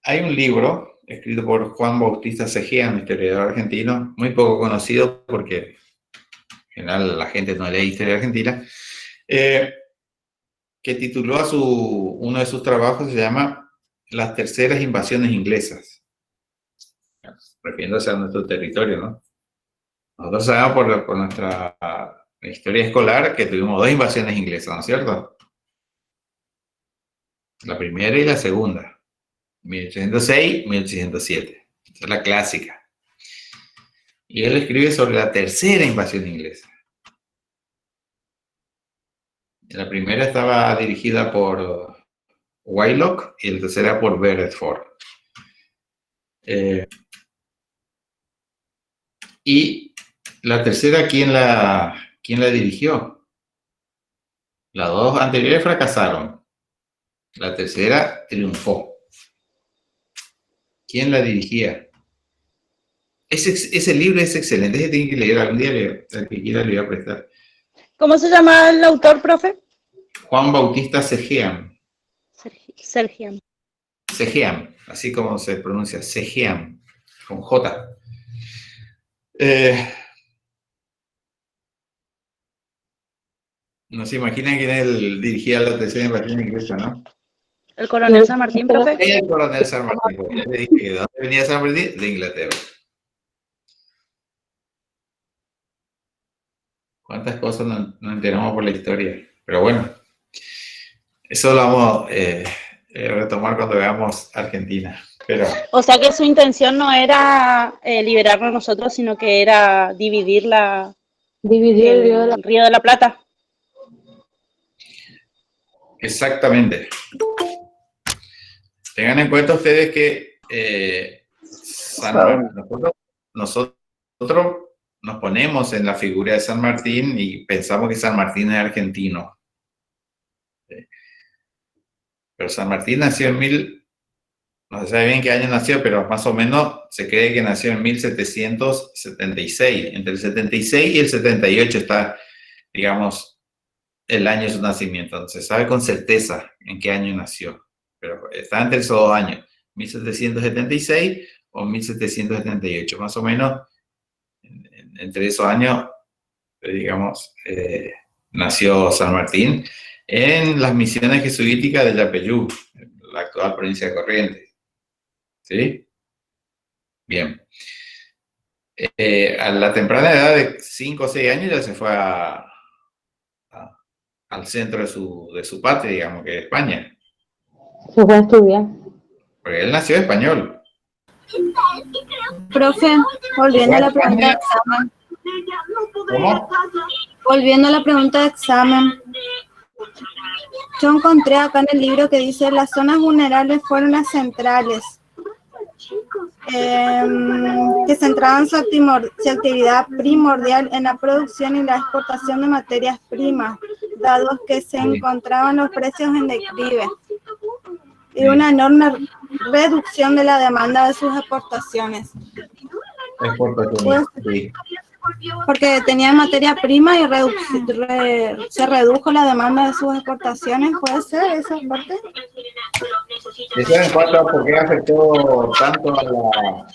hay un libro escrito por Juan Bautista Segea, un historiador argentino, muy poco conocido porque en general la gente no lee historia argentina, que tituló a uno de sus trabajos, se llama Las terceras invasiones inglesas, refiriéndose a nuestro territorio, ¿no? Nosotros sabemos por nuestra historia escolar que tuvimos dos invasiones inglesas, ¿no es cierto? La primera y la segunda, 1806, 1807. Esa es la clásica. Y él escribe sobre la tercera invasión inglesa. La primera estaba dirigida por Whylock y la tercera por Beresford. Y la tercera, ¿quién la dirigió? Las dos anteriores fracasaron. La tercera triunfó. ¿Quién la dirigía? Ese libro es excelente, ese tiene que leer algún día, al que quiera le voy a prestar. ¿Cómo se llama el autor, profe? Juan Bautista Segea. Sergio. Segea, así como se pronuncia, Segea, con J. No se imaginan quién dirigía la tercera invasión inglesa, ¿no? El coronel San Martín, profe. El coronel San Martín. Ya le dije, ¿de dónde venía San Martín? De Inglaterra. ¿Cuántas cosas no enteramos por la historia? Pero bueno, eso lo vamos a retomar cuando veamos Argentina. Pero, O sea que su intención no era liberarnos nosotros, sino que era dividir Dividir el río de la el Río de la Plata. exactamente. Tengan en cuenta ustedes que nosotros nos ponemos en la figura de San Martín y pensamos que San Martín es argentino. Pero San Martín nació en no se sabe bien qué año nació, pero más o menos se cree que nació en 1776. Entre el 76 y el 78 está, digamos, el año de su nacimiento. No se sabe con certeza en qué año nació, pero está entre esos dos años, 1776 o 1778, más o menos entre esos años, digamos, nació San Martín en las misiones jesuíticas de Yapeyú, la actual provincia de Corrientes. ¿Sí? Bien. A la temprana edad de 5 o 6 años ya se fue al centro de su patria, digamos, que es España. Se fue a estudiar. Porque él nació español. Profe, volviendo a la pregunta de examen. ¿Cómo? Volviendo a la pregunta de examen. Yo encontré acá en el libro que dice las zonas vulnerables fueron las centrales, que centraban su actividad primordial en la producción y la exportación de materias primas, dado que se encontraban los precios en declive y una enorme reducción de la demanda de sus exportaciones. Exportaciones, sí. Porque tenían materia prima y se redujo la demanda de sus exportaciones. ¿Puede ser esa parte? Eso en cuanto a por qué afectó tanto a la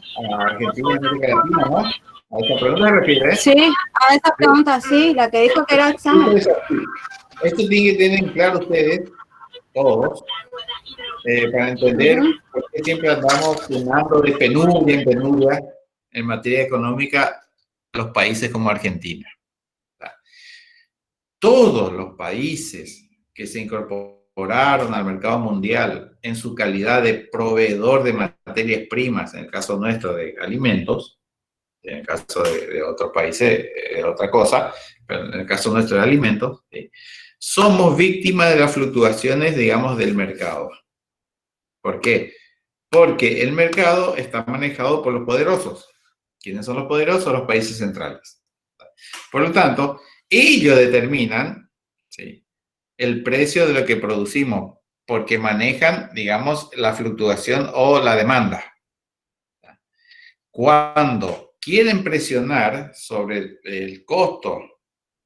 Argentina y América Latina, ¿no? A esa pregunta se refiere, ¿eh? Sí, a esa pregunta sí, la que dijo que era examen. Esto tiene que tener claro ustedes, todos, para entender por qué siempre andamos llenando de penuria en penuria en materia económica los países como Argentina. Todos los países que se incorporaron al mercado mundial en su calidad de proveedor de materias primas, en el caso nuestro de alimentos, en el caso de otros países es otra cosa, pero en el caso nuestro de alimentos, ¿sí?, somos víctimas de las fluctuaciones, digamos, del mercado. ¿Por qué? Porque el mercado está manejado por los poderosos. ¿Quiénes son los poderosos? Los países centrales. Por lo tanto, ellos determinan, ¿sí?, el precio de lo que producimos, porque manejan, digamos, la fluctuación o la demanda. Cuando quieren presionar sobre el costo,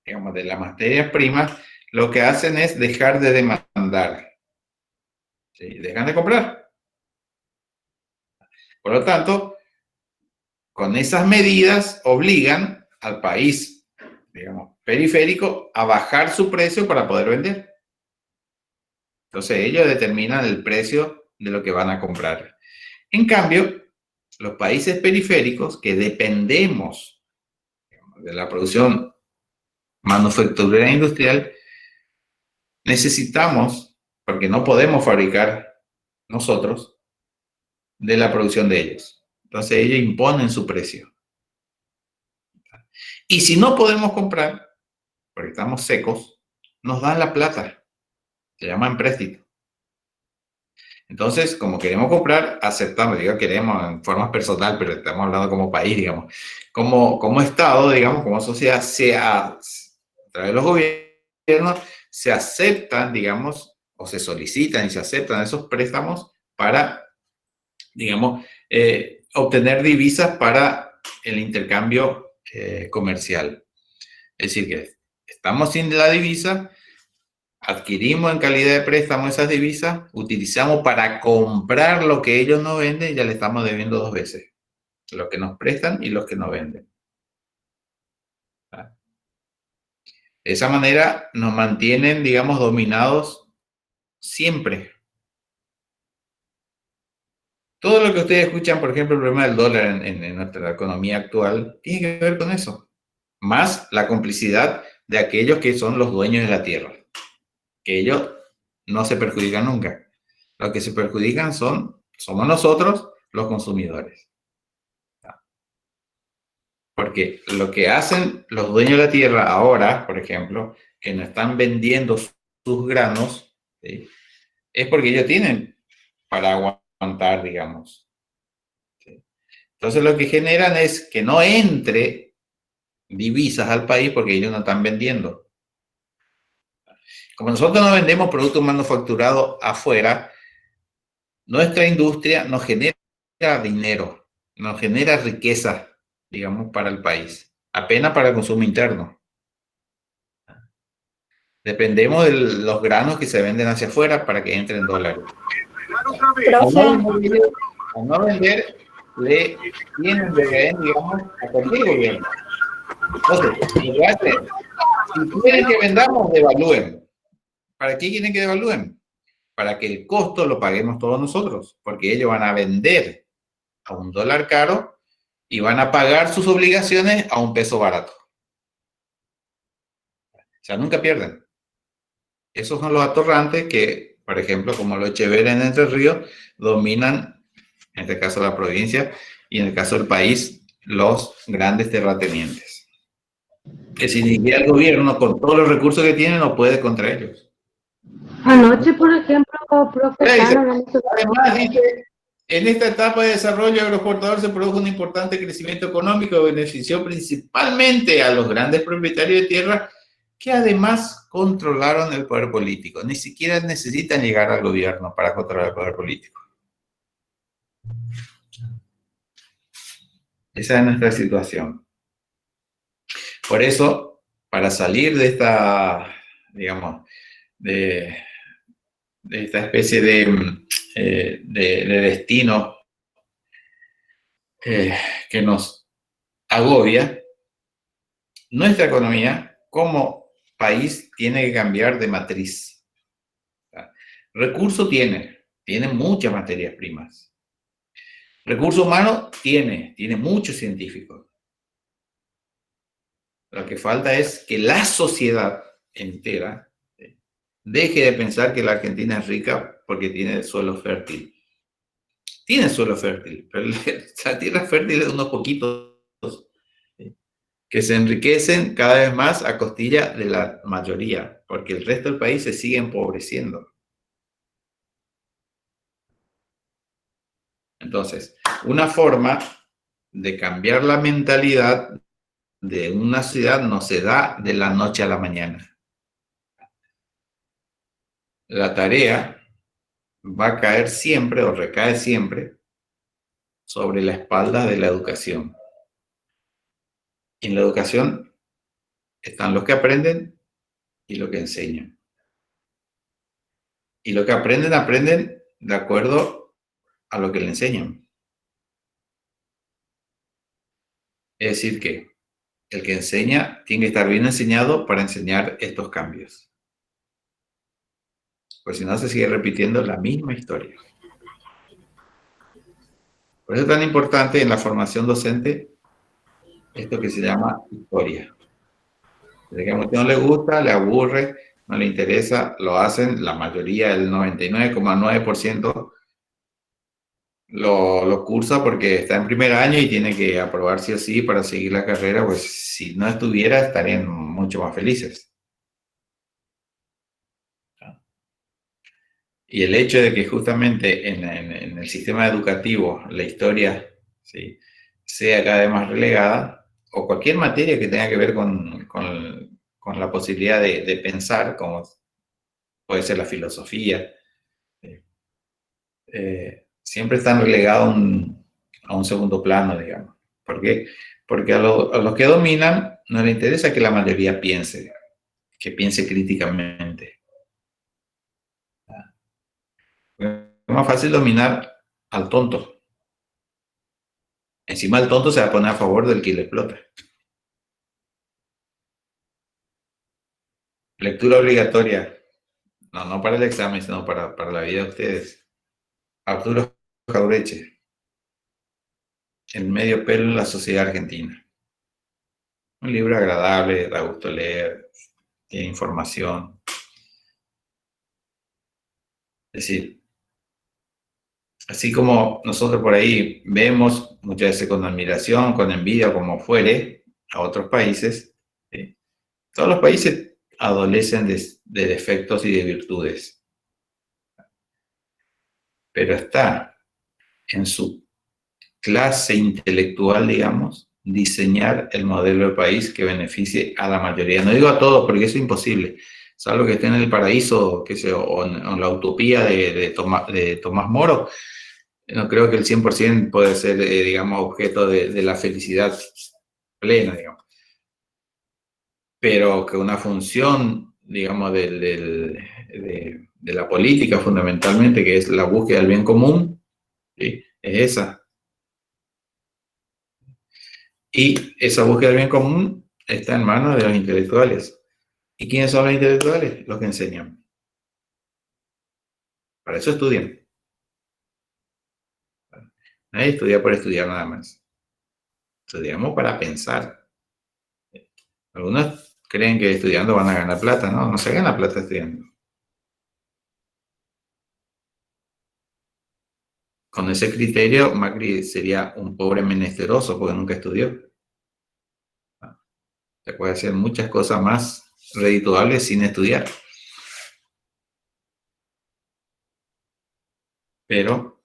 digamos, de las materias primas, lo que hacen es dejar de demandar. ¿Sí? Dejan de comprar. Por lo tanto, con esas medidas obligan al país, digamos, periférico a bajar su precio para poder vender. Entonces ellos determinan el precio de lo que van a comprar. En cambio, los países periféricos que dependemos, digamos, de la producción manufacturera industrial, necesitamos, porque no podemos fabricar nosotros, de la producción de ellos. Entonces ellos imponen su precio. Y si no podemos comprar, porque estamos secos, nos dan la plata. Se llama empréstito. Entonces, como queremos comprar, aceptamos, digo queremos en forma personal, pero estamos hablando como país, digamos, como Estado, digamos, como sociedad, a través de los gobiernos, se aceptan, digamos, o se solicitan y se aceptan esos préstamos para, digamos, obtener divisas para el intercambio comercial. Es decir, que estamos sin la divisa, adquirimos en calidad de préstamo esas divisas, utilizamos para comprar lo que ellos nos venden y ya le estamos debiendo dos veces. Lo que nos prestan y los que nos venden. De esa manera nos mantienen, digamos, dominados siempre. Todo lo que ustedes escuchan, por ejemplo, el problema del dólar en nuestra economía actual, tiene que ver con eso. Más la complicidad de aquellos que son los dueños de la tierra. Que ellos no se perjudican nunca. Los que se perjudican somos nosotros, los consumidores. Porque lo que hacen los dueños de la tierra ahora, por ejemplo, que no están vendiendo sus granos, ¿sí?, es porque ellos tienen para aguantar, digamos. ¿Sí? Entonces lo que generan es que no entre divisas al país porque ellos no están vendiendo. Como nosotros no vendemos productos manufacturados afuera, nuestra industria nos genera dinero, nos genera riqueza, digamos, para el país, apenas para el consumo interno. Dependemos de los granos que se venden hacia afuera para que entren dólares. Al no vender, le tienen de rehén, digamos, a cualquier gobierno. Entonces, si quieren que vendamos, devalúen. ¿Para qué quieren que devalúen? Para que el costo lo paguemos todos nosotros, porque ellos van a vender a $1 caro y van a pagar sus obligaciones a $1 barato. O sea, nunca pierden. Esos son los atorrantes que, por ejemplo, como los Echeverría en Entre Ríos, dominan, en este caso la provincia, y en el caso del país, los grandes terratenientes. Que si ni siquiera el gobierno, con todos los recursos que tiene, no puede contra ellos. Anoche, por ejemplo, profe Cano, además, dice, en esta etapa de desarrollo agroexportador se produjo un importante crecimiento económico que benefició principalmente a los grandes propietarios de tierra que además controlaron el poder político. Ni siquiera necesitan llegar al gobierno para controlar el poder político. Esa es nuestra situación. Por eso, para salir de esta, digamos, de esta especie de destino que nos agobia, nuestra economía como país tiene que cambiar de matriz. Recurso tiene muchas materias primas. Recurso humano tiene muchos científicos. Lo que falta es que la sociedad entera deje de pensar que la Argentina es rica porque tiene suelo fértil. Tiene suelo fértil, pero la tierra fértil es de unos poquitos que se enriquecen cada vez más a costilla de la mayoría, porque el resto del país se sigue empobreciendo. Entonces, una forma de cambiar la mentalidad de una ciudad no se da de la noche a la mañana. La tarea va a caer siempre o recae siempre sobre la espalda de la educación. En la educación están los que aprenden y los que enseñan. Y lo que aprenden de acuerdo a lo que le enseñan. Es decir que el que enseña tiene que estar bien enseñado para enseñar estos cambios. Pues si no, se sigue repitiendo la misma historia. Por eso es tan importante en la formación docente esto que se llama historia. Desde que a muchos no le gusta, le aburre, no le interesa, lo hacen, la mayoría, el 99,9% lo cursa porque está en primer año y tiene que aprobar sí o sí para seguir la carrera, pues si no estuviera estarían mucho más felices. Y el hecho de que justamente en el sistema educativo la historia, ¿sí?, sea cada vez más relegada, o cualquier materia que tenga que ver con la posibilidad de pensar, como puede ser la filosofía, siempre están relegados a un segundo plano, digamos. ¿Por qué? Porque a los que dominan no les interesa que la mayoría piense, que piense críticamente. Es más fácil dominar al tonto. Encima el tonto se va a poner a favor del que le explota. Lectura obligatoria. No para el examen, sino para la vida de ustedes. Arturo Jaureche. El medio pelo en la sociedad argentina. Un libro agradable, da gusto leer, tiene información. Es decir, así como nosotros por ahí vemos muchas veces con admiración, con envidia, como fuere, a otros países, ¿sí?, todos los países adolecen de defectos y de virtudes. Pero está en su clase intelectual, digamos, diseñar el modelo de país que beneficie a la mayoría. No digo a todos, porque eso es imposible, salvo que esté en el paraíso, qué sé yo, o en la utopía de Tomás Moro, no creo que el 100% puede ser, digamos, objeto de la felicidad plena, digamos. Pero que una función, digamos, de la política fundamentalmente, que es la búsqueda del bien común, ¿sí? Es esa. Y esa búsqueda del bien común está en manos de los intelectuales. ¿Y quiénes son los intelectuales? Los que enseñan. Para eso estudian. Nadie estudia por estudiar nada más. Estudiamos para pensar. Algunos creen que estudiando van a ganar plata, ¿no? No se gana plata estudiando. Con ese criterio, Macri sería un pobre menesteroso porque nunca estudió. Se puede hacer muchas cosas más redituables sin estudiar. Pero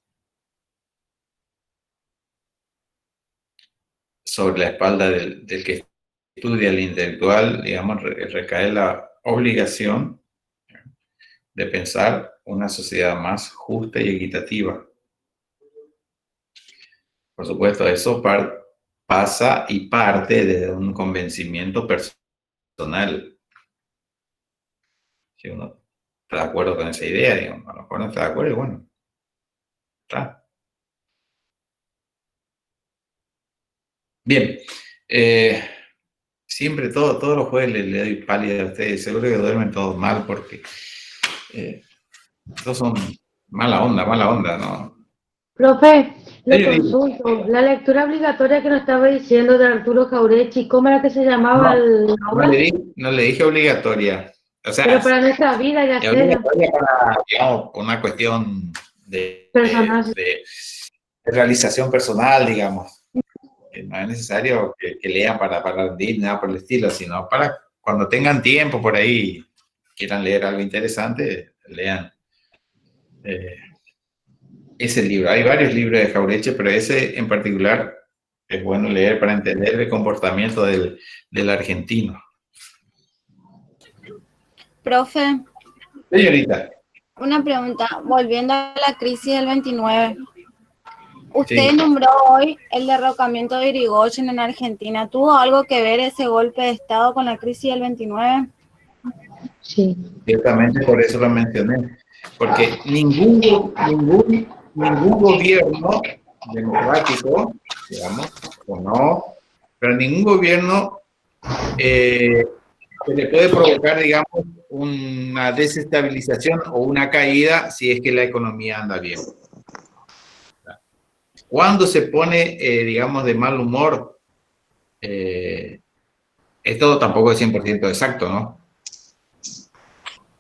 sobre la espalda del que estudia, el intelectual, digamos, recae la obligación de pensar una sociedad más justa y equitativa. Por supuesto, eso pasa y parte de un convencimiento personal. Si uno está de acuerdo con esa idea, digamos, a lo mejor no está de acuerdo y bueno, está. Bien. Siempre, todos los jueves le doy pálida a ustedes. Seguro que duermen todos mal porque todos son mala onda, ¿no? Profe, le Señorita, consulto, la lectura obligatoria que nos estaba diciendo de Arturo Jauregui, ¿cómo era que se llamaba no, la no obra? no le dije obligatoria. O sea, Pero para nuestra vida y es hacerla obligatoria para, digamos, una cuestión personal. de realización personal, digamos. Que no es necesario que lean para rendir, nada por el estilo, sino para cuando tengan tiempo por ahí, quieran leer algo interesante, lean ese libro. Hay varios libros de Jauretche, pero ese en particular es bueno leer para entender el comportamiento del argentino. Profe, Señorita. una pregunta, volviendo a la crisis del 29. Usted Sí. nombró hoy el derrocamiento de Irigoyen en Argentina. ¿Tuvo algo que ver ese golpe de Estado con la crisis del 29? Sí. Ciertamente por eso lo mencioné. Porque ningún gobierno democrático, digamos, o no, pero ningún gobierno se le puede provocar, digamos, una desestabilización o una caída si es que la economía anda bien. Cuando se pone, digamos, de mal humor, esto tampoco es 100% exacto, ¿no?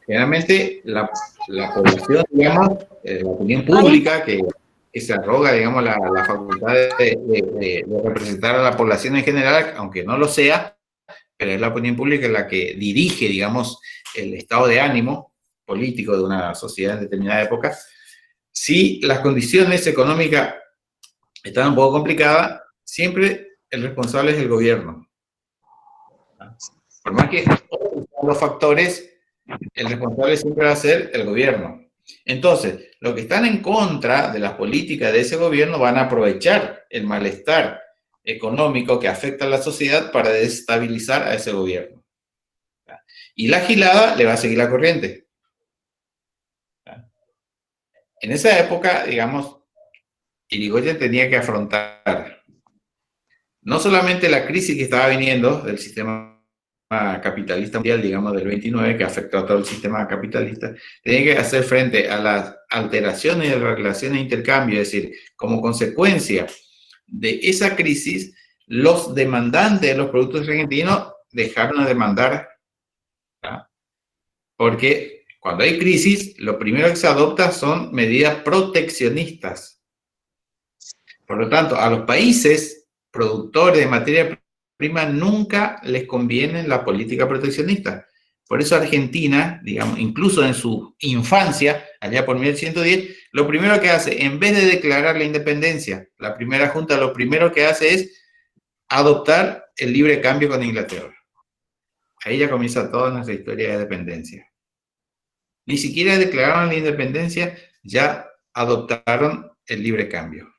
Generalmente la población, digamos, la opinión pública que se arroga, digamos, la facultad de representar a la población en general, aunque no lo sea, pero es la opinión pública la que dirige, digamos, el estado de ánimo político de una sociedad en determinada época. Si las condiciones económicas están un poco complicadas, siempre el responsable es el gobierno. Por más que los factores, el responsable siempre va a ser el gobierno. Entonces, los que están en contra de las políticas de ese gobierno van a aprovechar el malestar económico que afecta a la sociedad para desestabilizar a ese gobierno. Y la gilada le va a seguir la corriente. En esa época, digamos, Irigoyen tenía que afrontar no solamente la crisis que estaba viniendo del sistema capitalista mundial, digamos, del 29, que afectó a todo el sistema capitalista, tenía que hacer frente a las alteraciones de las relaciones de intercambio, es decir, como consecuencia de esa crisis, los demandantes de los productos argentinos dejaron de demandar, ¿verdad? Porque cuando hay crisis, lo primero que se adopta son medidas proteccionistas. Por lo tanto, a los países productores de materia prima nunca les conviene la política proteccionista. Por eso Argentina, digamos, incluso en su infancia, allá por 1110, lo primero que hace, en vez de declarar la independencia, la primera junta lo primero que hace es adoptar el libre cambio con Inglaterra. Ahí ya comienza toda nuestra historia de dependencia. Ni siquiera declararon la independencia, ya adoptaron el libre cambio.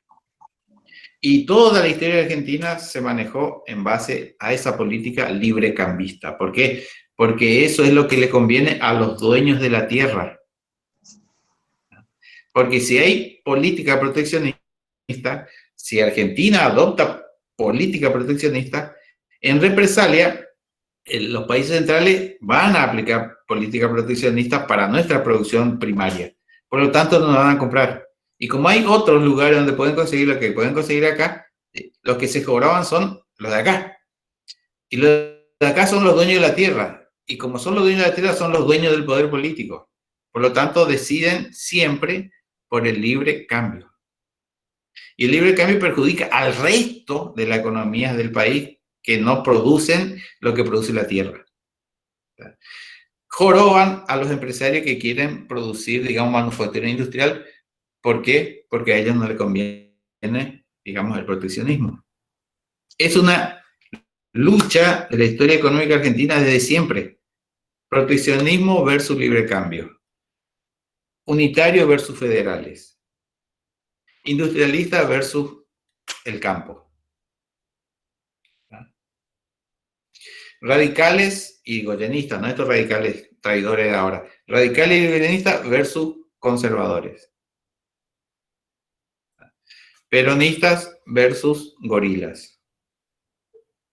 Y toda la historia de Argentina se manejó en base a esa política librecambista. ¿Por qué? Porque eso es lo que le conviene a los dueños de la tierra. Porque si hay política proteccionista, si Argentina adopta política proteccionista, en represalia, los países centrales van a aplicar política proteccionista para nuestra producción primaria. Por lo tanto, no nos van a comprar. Y como hay otros lugares donde pueden conseguir lo que pueden conseguir acá, los que se cobraban son los de acá. Y los de acá son los dueños de la tierra. Y como son los dueños de la tierra, son los dueños del poder político. Por lo tanto, deciden siempre por el libre cambio. Y el libre cambio perjudica al resto de las economías del país que no producen lo que produce la tierra. Joroban a los empresarios que quieren producir, digamos, manufactura industrial. ¿Por qué? Porque a ellos no les conviene, digamos, el proteccionismo. Es una lucha de la historia económica argentina desde siempre. Proteccionismo versus libre cambio. Unitario versus federales. Industrialista versus el campo. Radicales y goyenistas, no estos radicales traidores de ahora. Radicales y goyenistas versus conservadores. Peronistas versus gorilas.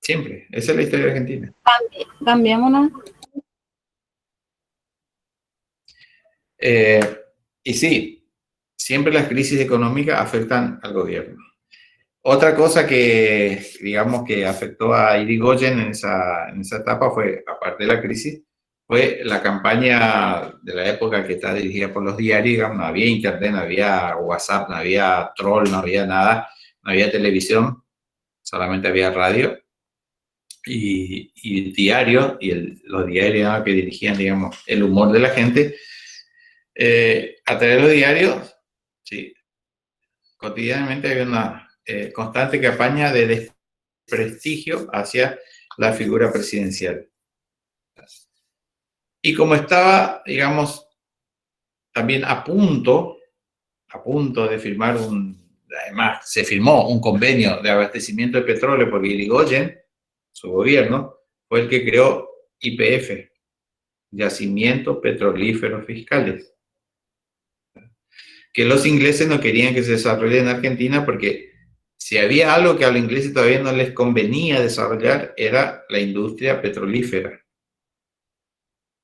Siempre. Esa es la historia de Argentina. Cambiémonos. Y sí, siempre las crisis económicas afectan al gobierno. Otra cosa que, digamos, que afectó a Irigoyen en esa etapa fue, aparte de la crisis, fue la campaña de la época que está dirigida por los diarios. Digamos, no había internet, no había WhatsApp, no había troll, no había nada, no había televisión, solamente había radio y diario, y los diarios, ¿no?, que dirigían, digamos, el humor de la gente. A través de los diarios, sí, cotidianamente había una constante campaña de desprestigio hacia la figura presidencial. Y como estaba, digamos, también a punto de firmar además se firmó un convenio de abastecimiento de petróleo porque Irigoyen, su gobierno, fue el que creó YPF, Yacimientos Petrolíferos Fiscales, que los ingleses no querían que se desarrolle en Argentina porque si había algo que a los ingleses todavía no les convenía desarrollar era la industria petrolífera.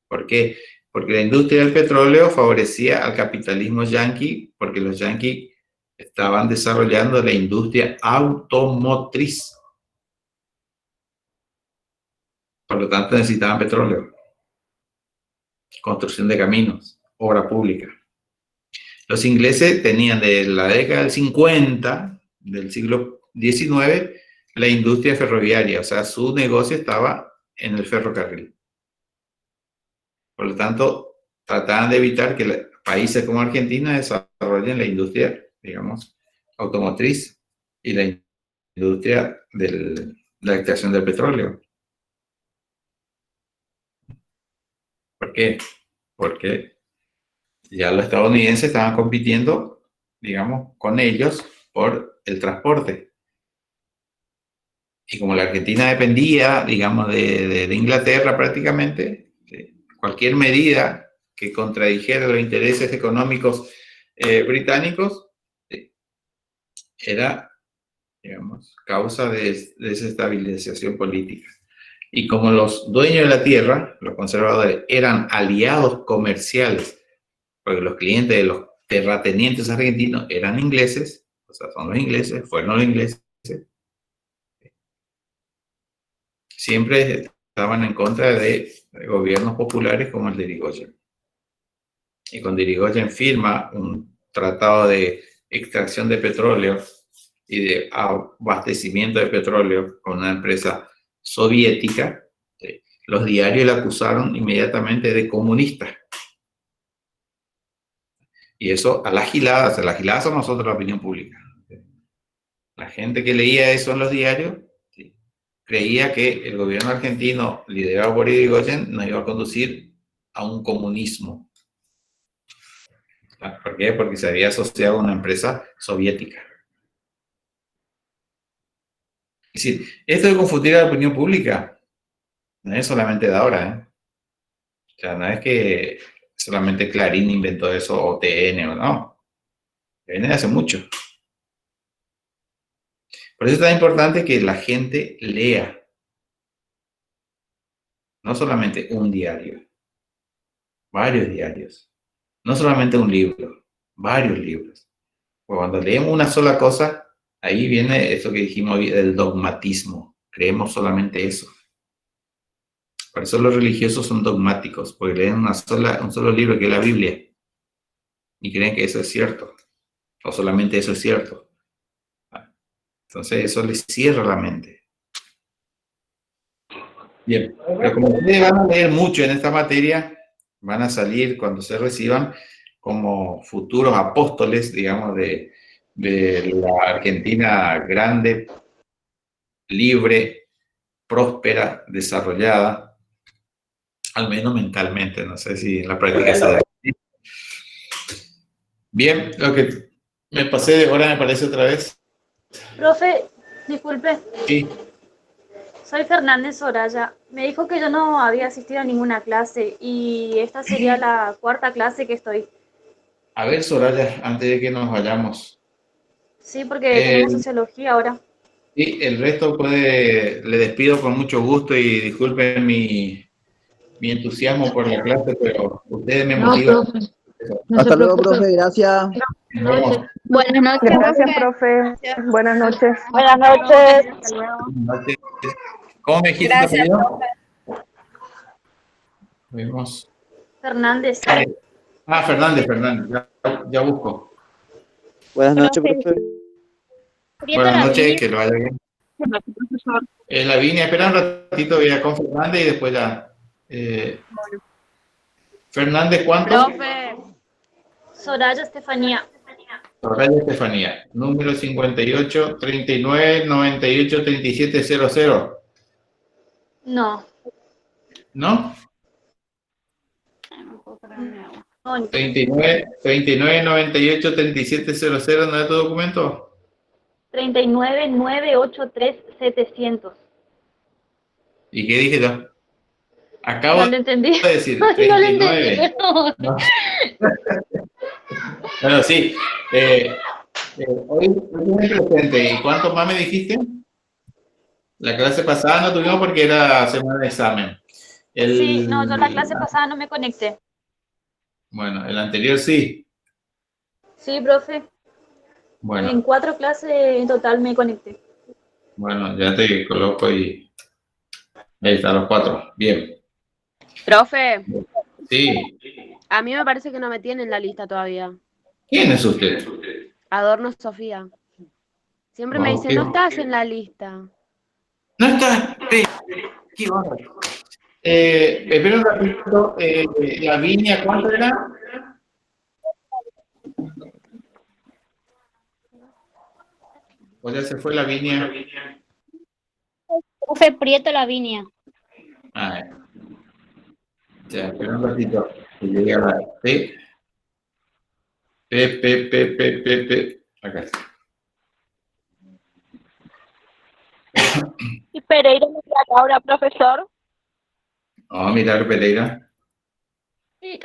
¿Por qué? Porque la industria del petróleo favorecía al capitalismo yanqui, porque los yanquis estaban desarrollando la industria automotriz. Por lo tanto, necesitaban petróleo. Construcción de caminos, obra pública. Los ingleses tenían de la década del 50 del siglo XIX la industria ferroviaria, o sea, su negocio estaba en el ferrocarril. Por lo tanto, trataban de evitar que países como Argentina desarrollen la industria, digamos, automotriz y la industria de la extracción del petróleo. ¿Por qué? Porque ya los estadounidenses estaban compitiendo, digamos, con ellos por el transporte. Y como la Argentina dependía, digamos, de Inglaterra prácticamente, cualquier medida que contradijera los intereses económicos británicos era, digamos, causa de desestabilización política. Y como los dueños de la tierra, los conservadores, eran aliados comerciales, porque los clientes de los terratenientes argentinos eran ingleses, o sea, son los ingleses, fueron los ingleses, siempre estaban en contra de gobiernos populares como el de Irigoyen. Y cuando Irigoyen firma un tratado de extracción de petróleo y de abastecimiento de petróleo con una empresa soviética, los diarios le acusaron inmediatamente de comunista. Y eso a las giladas son nosotros la opinión pública. La gente que leía eso en los diarios, creía que el gobierno argentino, liderado por Irigoyen, nos iba a conducir a un comunismo. ¿Por qué? Porque se había asociado a una empresa soviética. Es decir, esto de confundir a la opinión pública no es solamente de ahora, ¿eh? O sea, no es que solamente Clarín inventó eso o TN o no. Viene de hace mucho. Por eso es tan importante que la gente lea. No solamente un diario, varios diarios. No solamente un libro, varios libros. Porque cuando leemos una sola cosa, ahí viene eso que dijimos hoy, el dogmatismo. Creemos solamente eso. Por eso los religiosos son dogmáticos, porque leen un solo libro que es la Biblia y creen que eso es cierto, o solamente eso es cierto. Entonces eso les cierra la mente. Bien, pero como ustedes van a leer mucho en esta materia, van a salir cuando se reciban como futuros apóstoles, digamos, de la Argentina grande, libre, próspera, desarrollada, al menos mentalmente, no sé si en la práctica se da. Bien, lo que me pasé de hora me parece otra vez. Profe, disculpe, Sí. soy Fernández Soraya. Me dijo que yo no había asistido a ninguna clase y esta sería la cuarta clase que estoy. A ver, Soraya, antes de que nos vayamos. Sí, porque tenemos sociología ahora. Sí, el resto le despido con mucho gusto y disculpen mi entusiasmo por la clase, pero ustedes me No, motivan. profe, no se Hasta luego, preocupe. profe, gracias. Nos vemos. Buenas noches, Gracias, profe. profe. Buenas noches. Buenas noches. Hasta luego. ¿Cómo me dijiste tu apellido? Vemos. Fernández. Fernández, ya busco. Buenas noches, profe. Buenas noches, que lo vaya bien. Lavinia, espera un ratito, voy a con Fernández y después ya. Fernández, ¿cuánto? Profe. Soraya Estefanía. Soraya Estefanía, número 58 39 98 37 00. No. ¿No? No. 39 98 37 00, ¿no es tu documento? 39 983 700. ¿Y qué dije yo? Acabo No lo entendí. de decir No lo 39. entendí, perdón. No. Bueno, sí. Hoy tienes presente. ¿Y cuánto más me dijiste? La clase pasada no tuvimos porque era semana de examen. Sí, no, yo la clase pasada no me conecté. Bueno, el anterior sí. Sí, profe. En Bueno, 4 clases en total me conecté. bueno, ya te coloco y ahí están los 4. Bien. Profe, Sí. a mí me parece que no me tienen en la lista todavía. ¿Quién es usted? Adorno Sofía. Siempre me dicen, qué- no estás en la lista. No está. Qué bárbaro. Espera un ratito. La viña, ¿cuánto era? O ya se fue la viña. Profe Prieto Lavinia. Ah, ya, espera un ratito. Que llegue a la P. P. Acá está. ¿Y Pereira no está ahora, profesor? Vamos a mirar Pereira. Sí.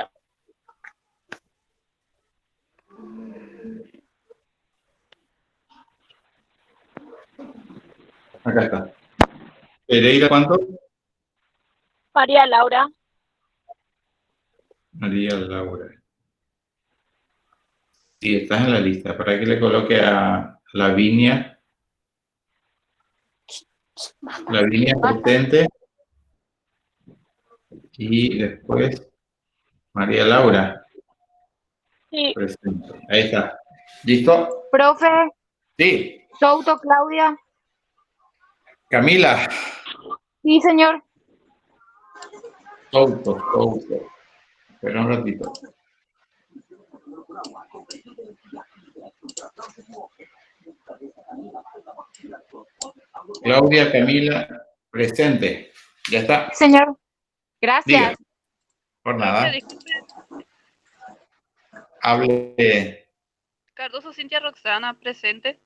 Acá está. Pereira, ¿cuánto? María Laura. María Laura. Sí, estás en la lista. Para que le coloque a Lavinia. Lavinia presente. Y después María Laura. Sí. Presente. Ahí está. ¿Listo? Profe, Sí. Souto Claudia. Camila. Sí, señor. Souto. Espera un ratito. Claudia, Camila. Presente. Ya está. Señor. Gracias. Diga. Por nada. Hable. Cardoso Cintia Roxana, presente.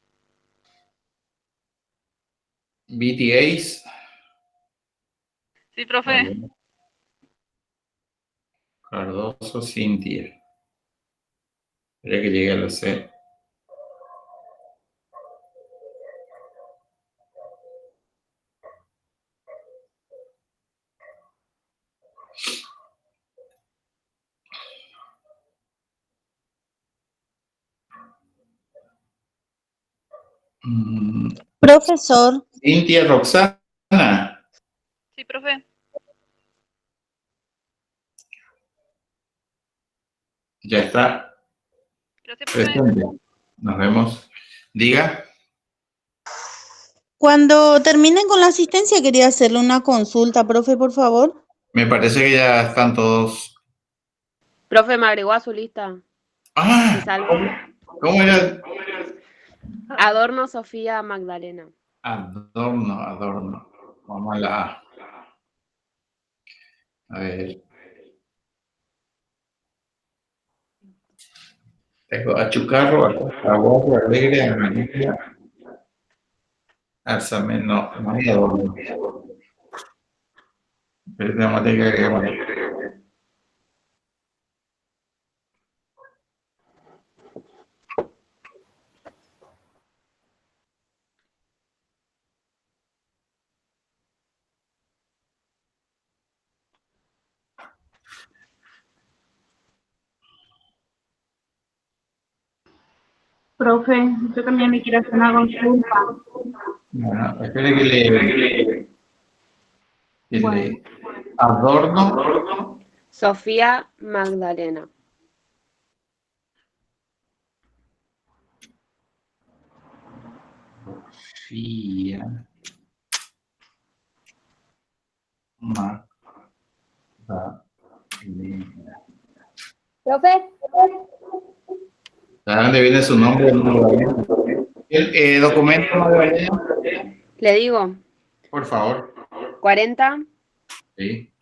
BTAs. Sí, profe. Cardoso Cintia. Espera que llegue a la C. Profesor, Cintia Roxana. Sí, profe. Ya está. Gracias, profe. Presente. Nos vemos. Diga. cuando terminen con la asistencia quería hacerle una consulta, profe, por favor. Me parece que ya están todos. Profe, me agregó a su lista. ¡Ah! Me salvo. ¿Cómo era? Adorno Sofía Magdalena. Adorno. Vamos a la A. A ver. Tengo a Chucarro, a Borro, a Alegre, a María. Alzame, no hay Adorno. Pero tenemos que agregar. Profe, yo también me quiero hacer una consulta. Bueno, espere que le Adorno. Sofía Magdalena. Sofía Magdalena. Profe. ¿De dónde viene su nombre? El documento Magdalena, Le digo. por favor. 40, Sí.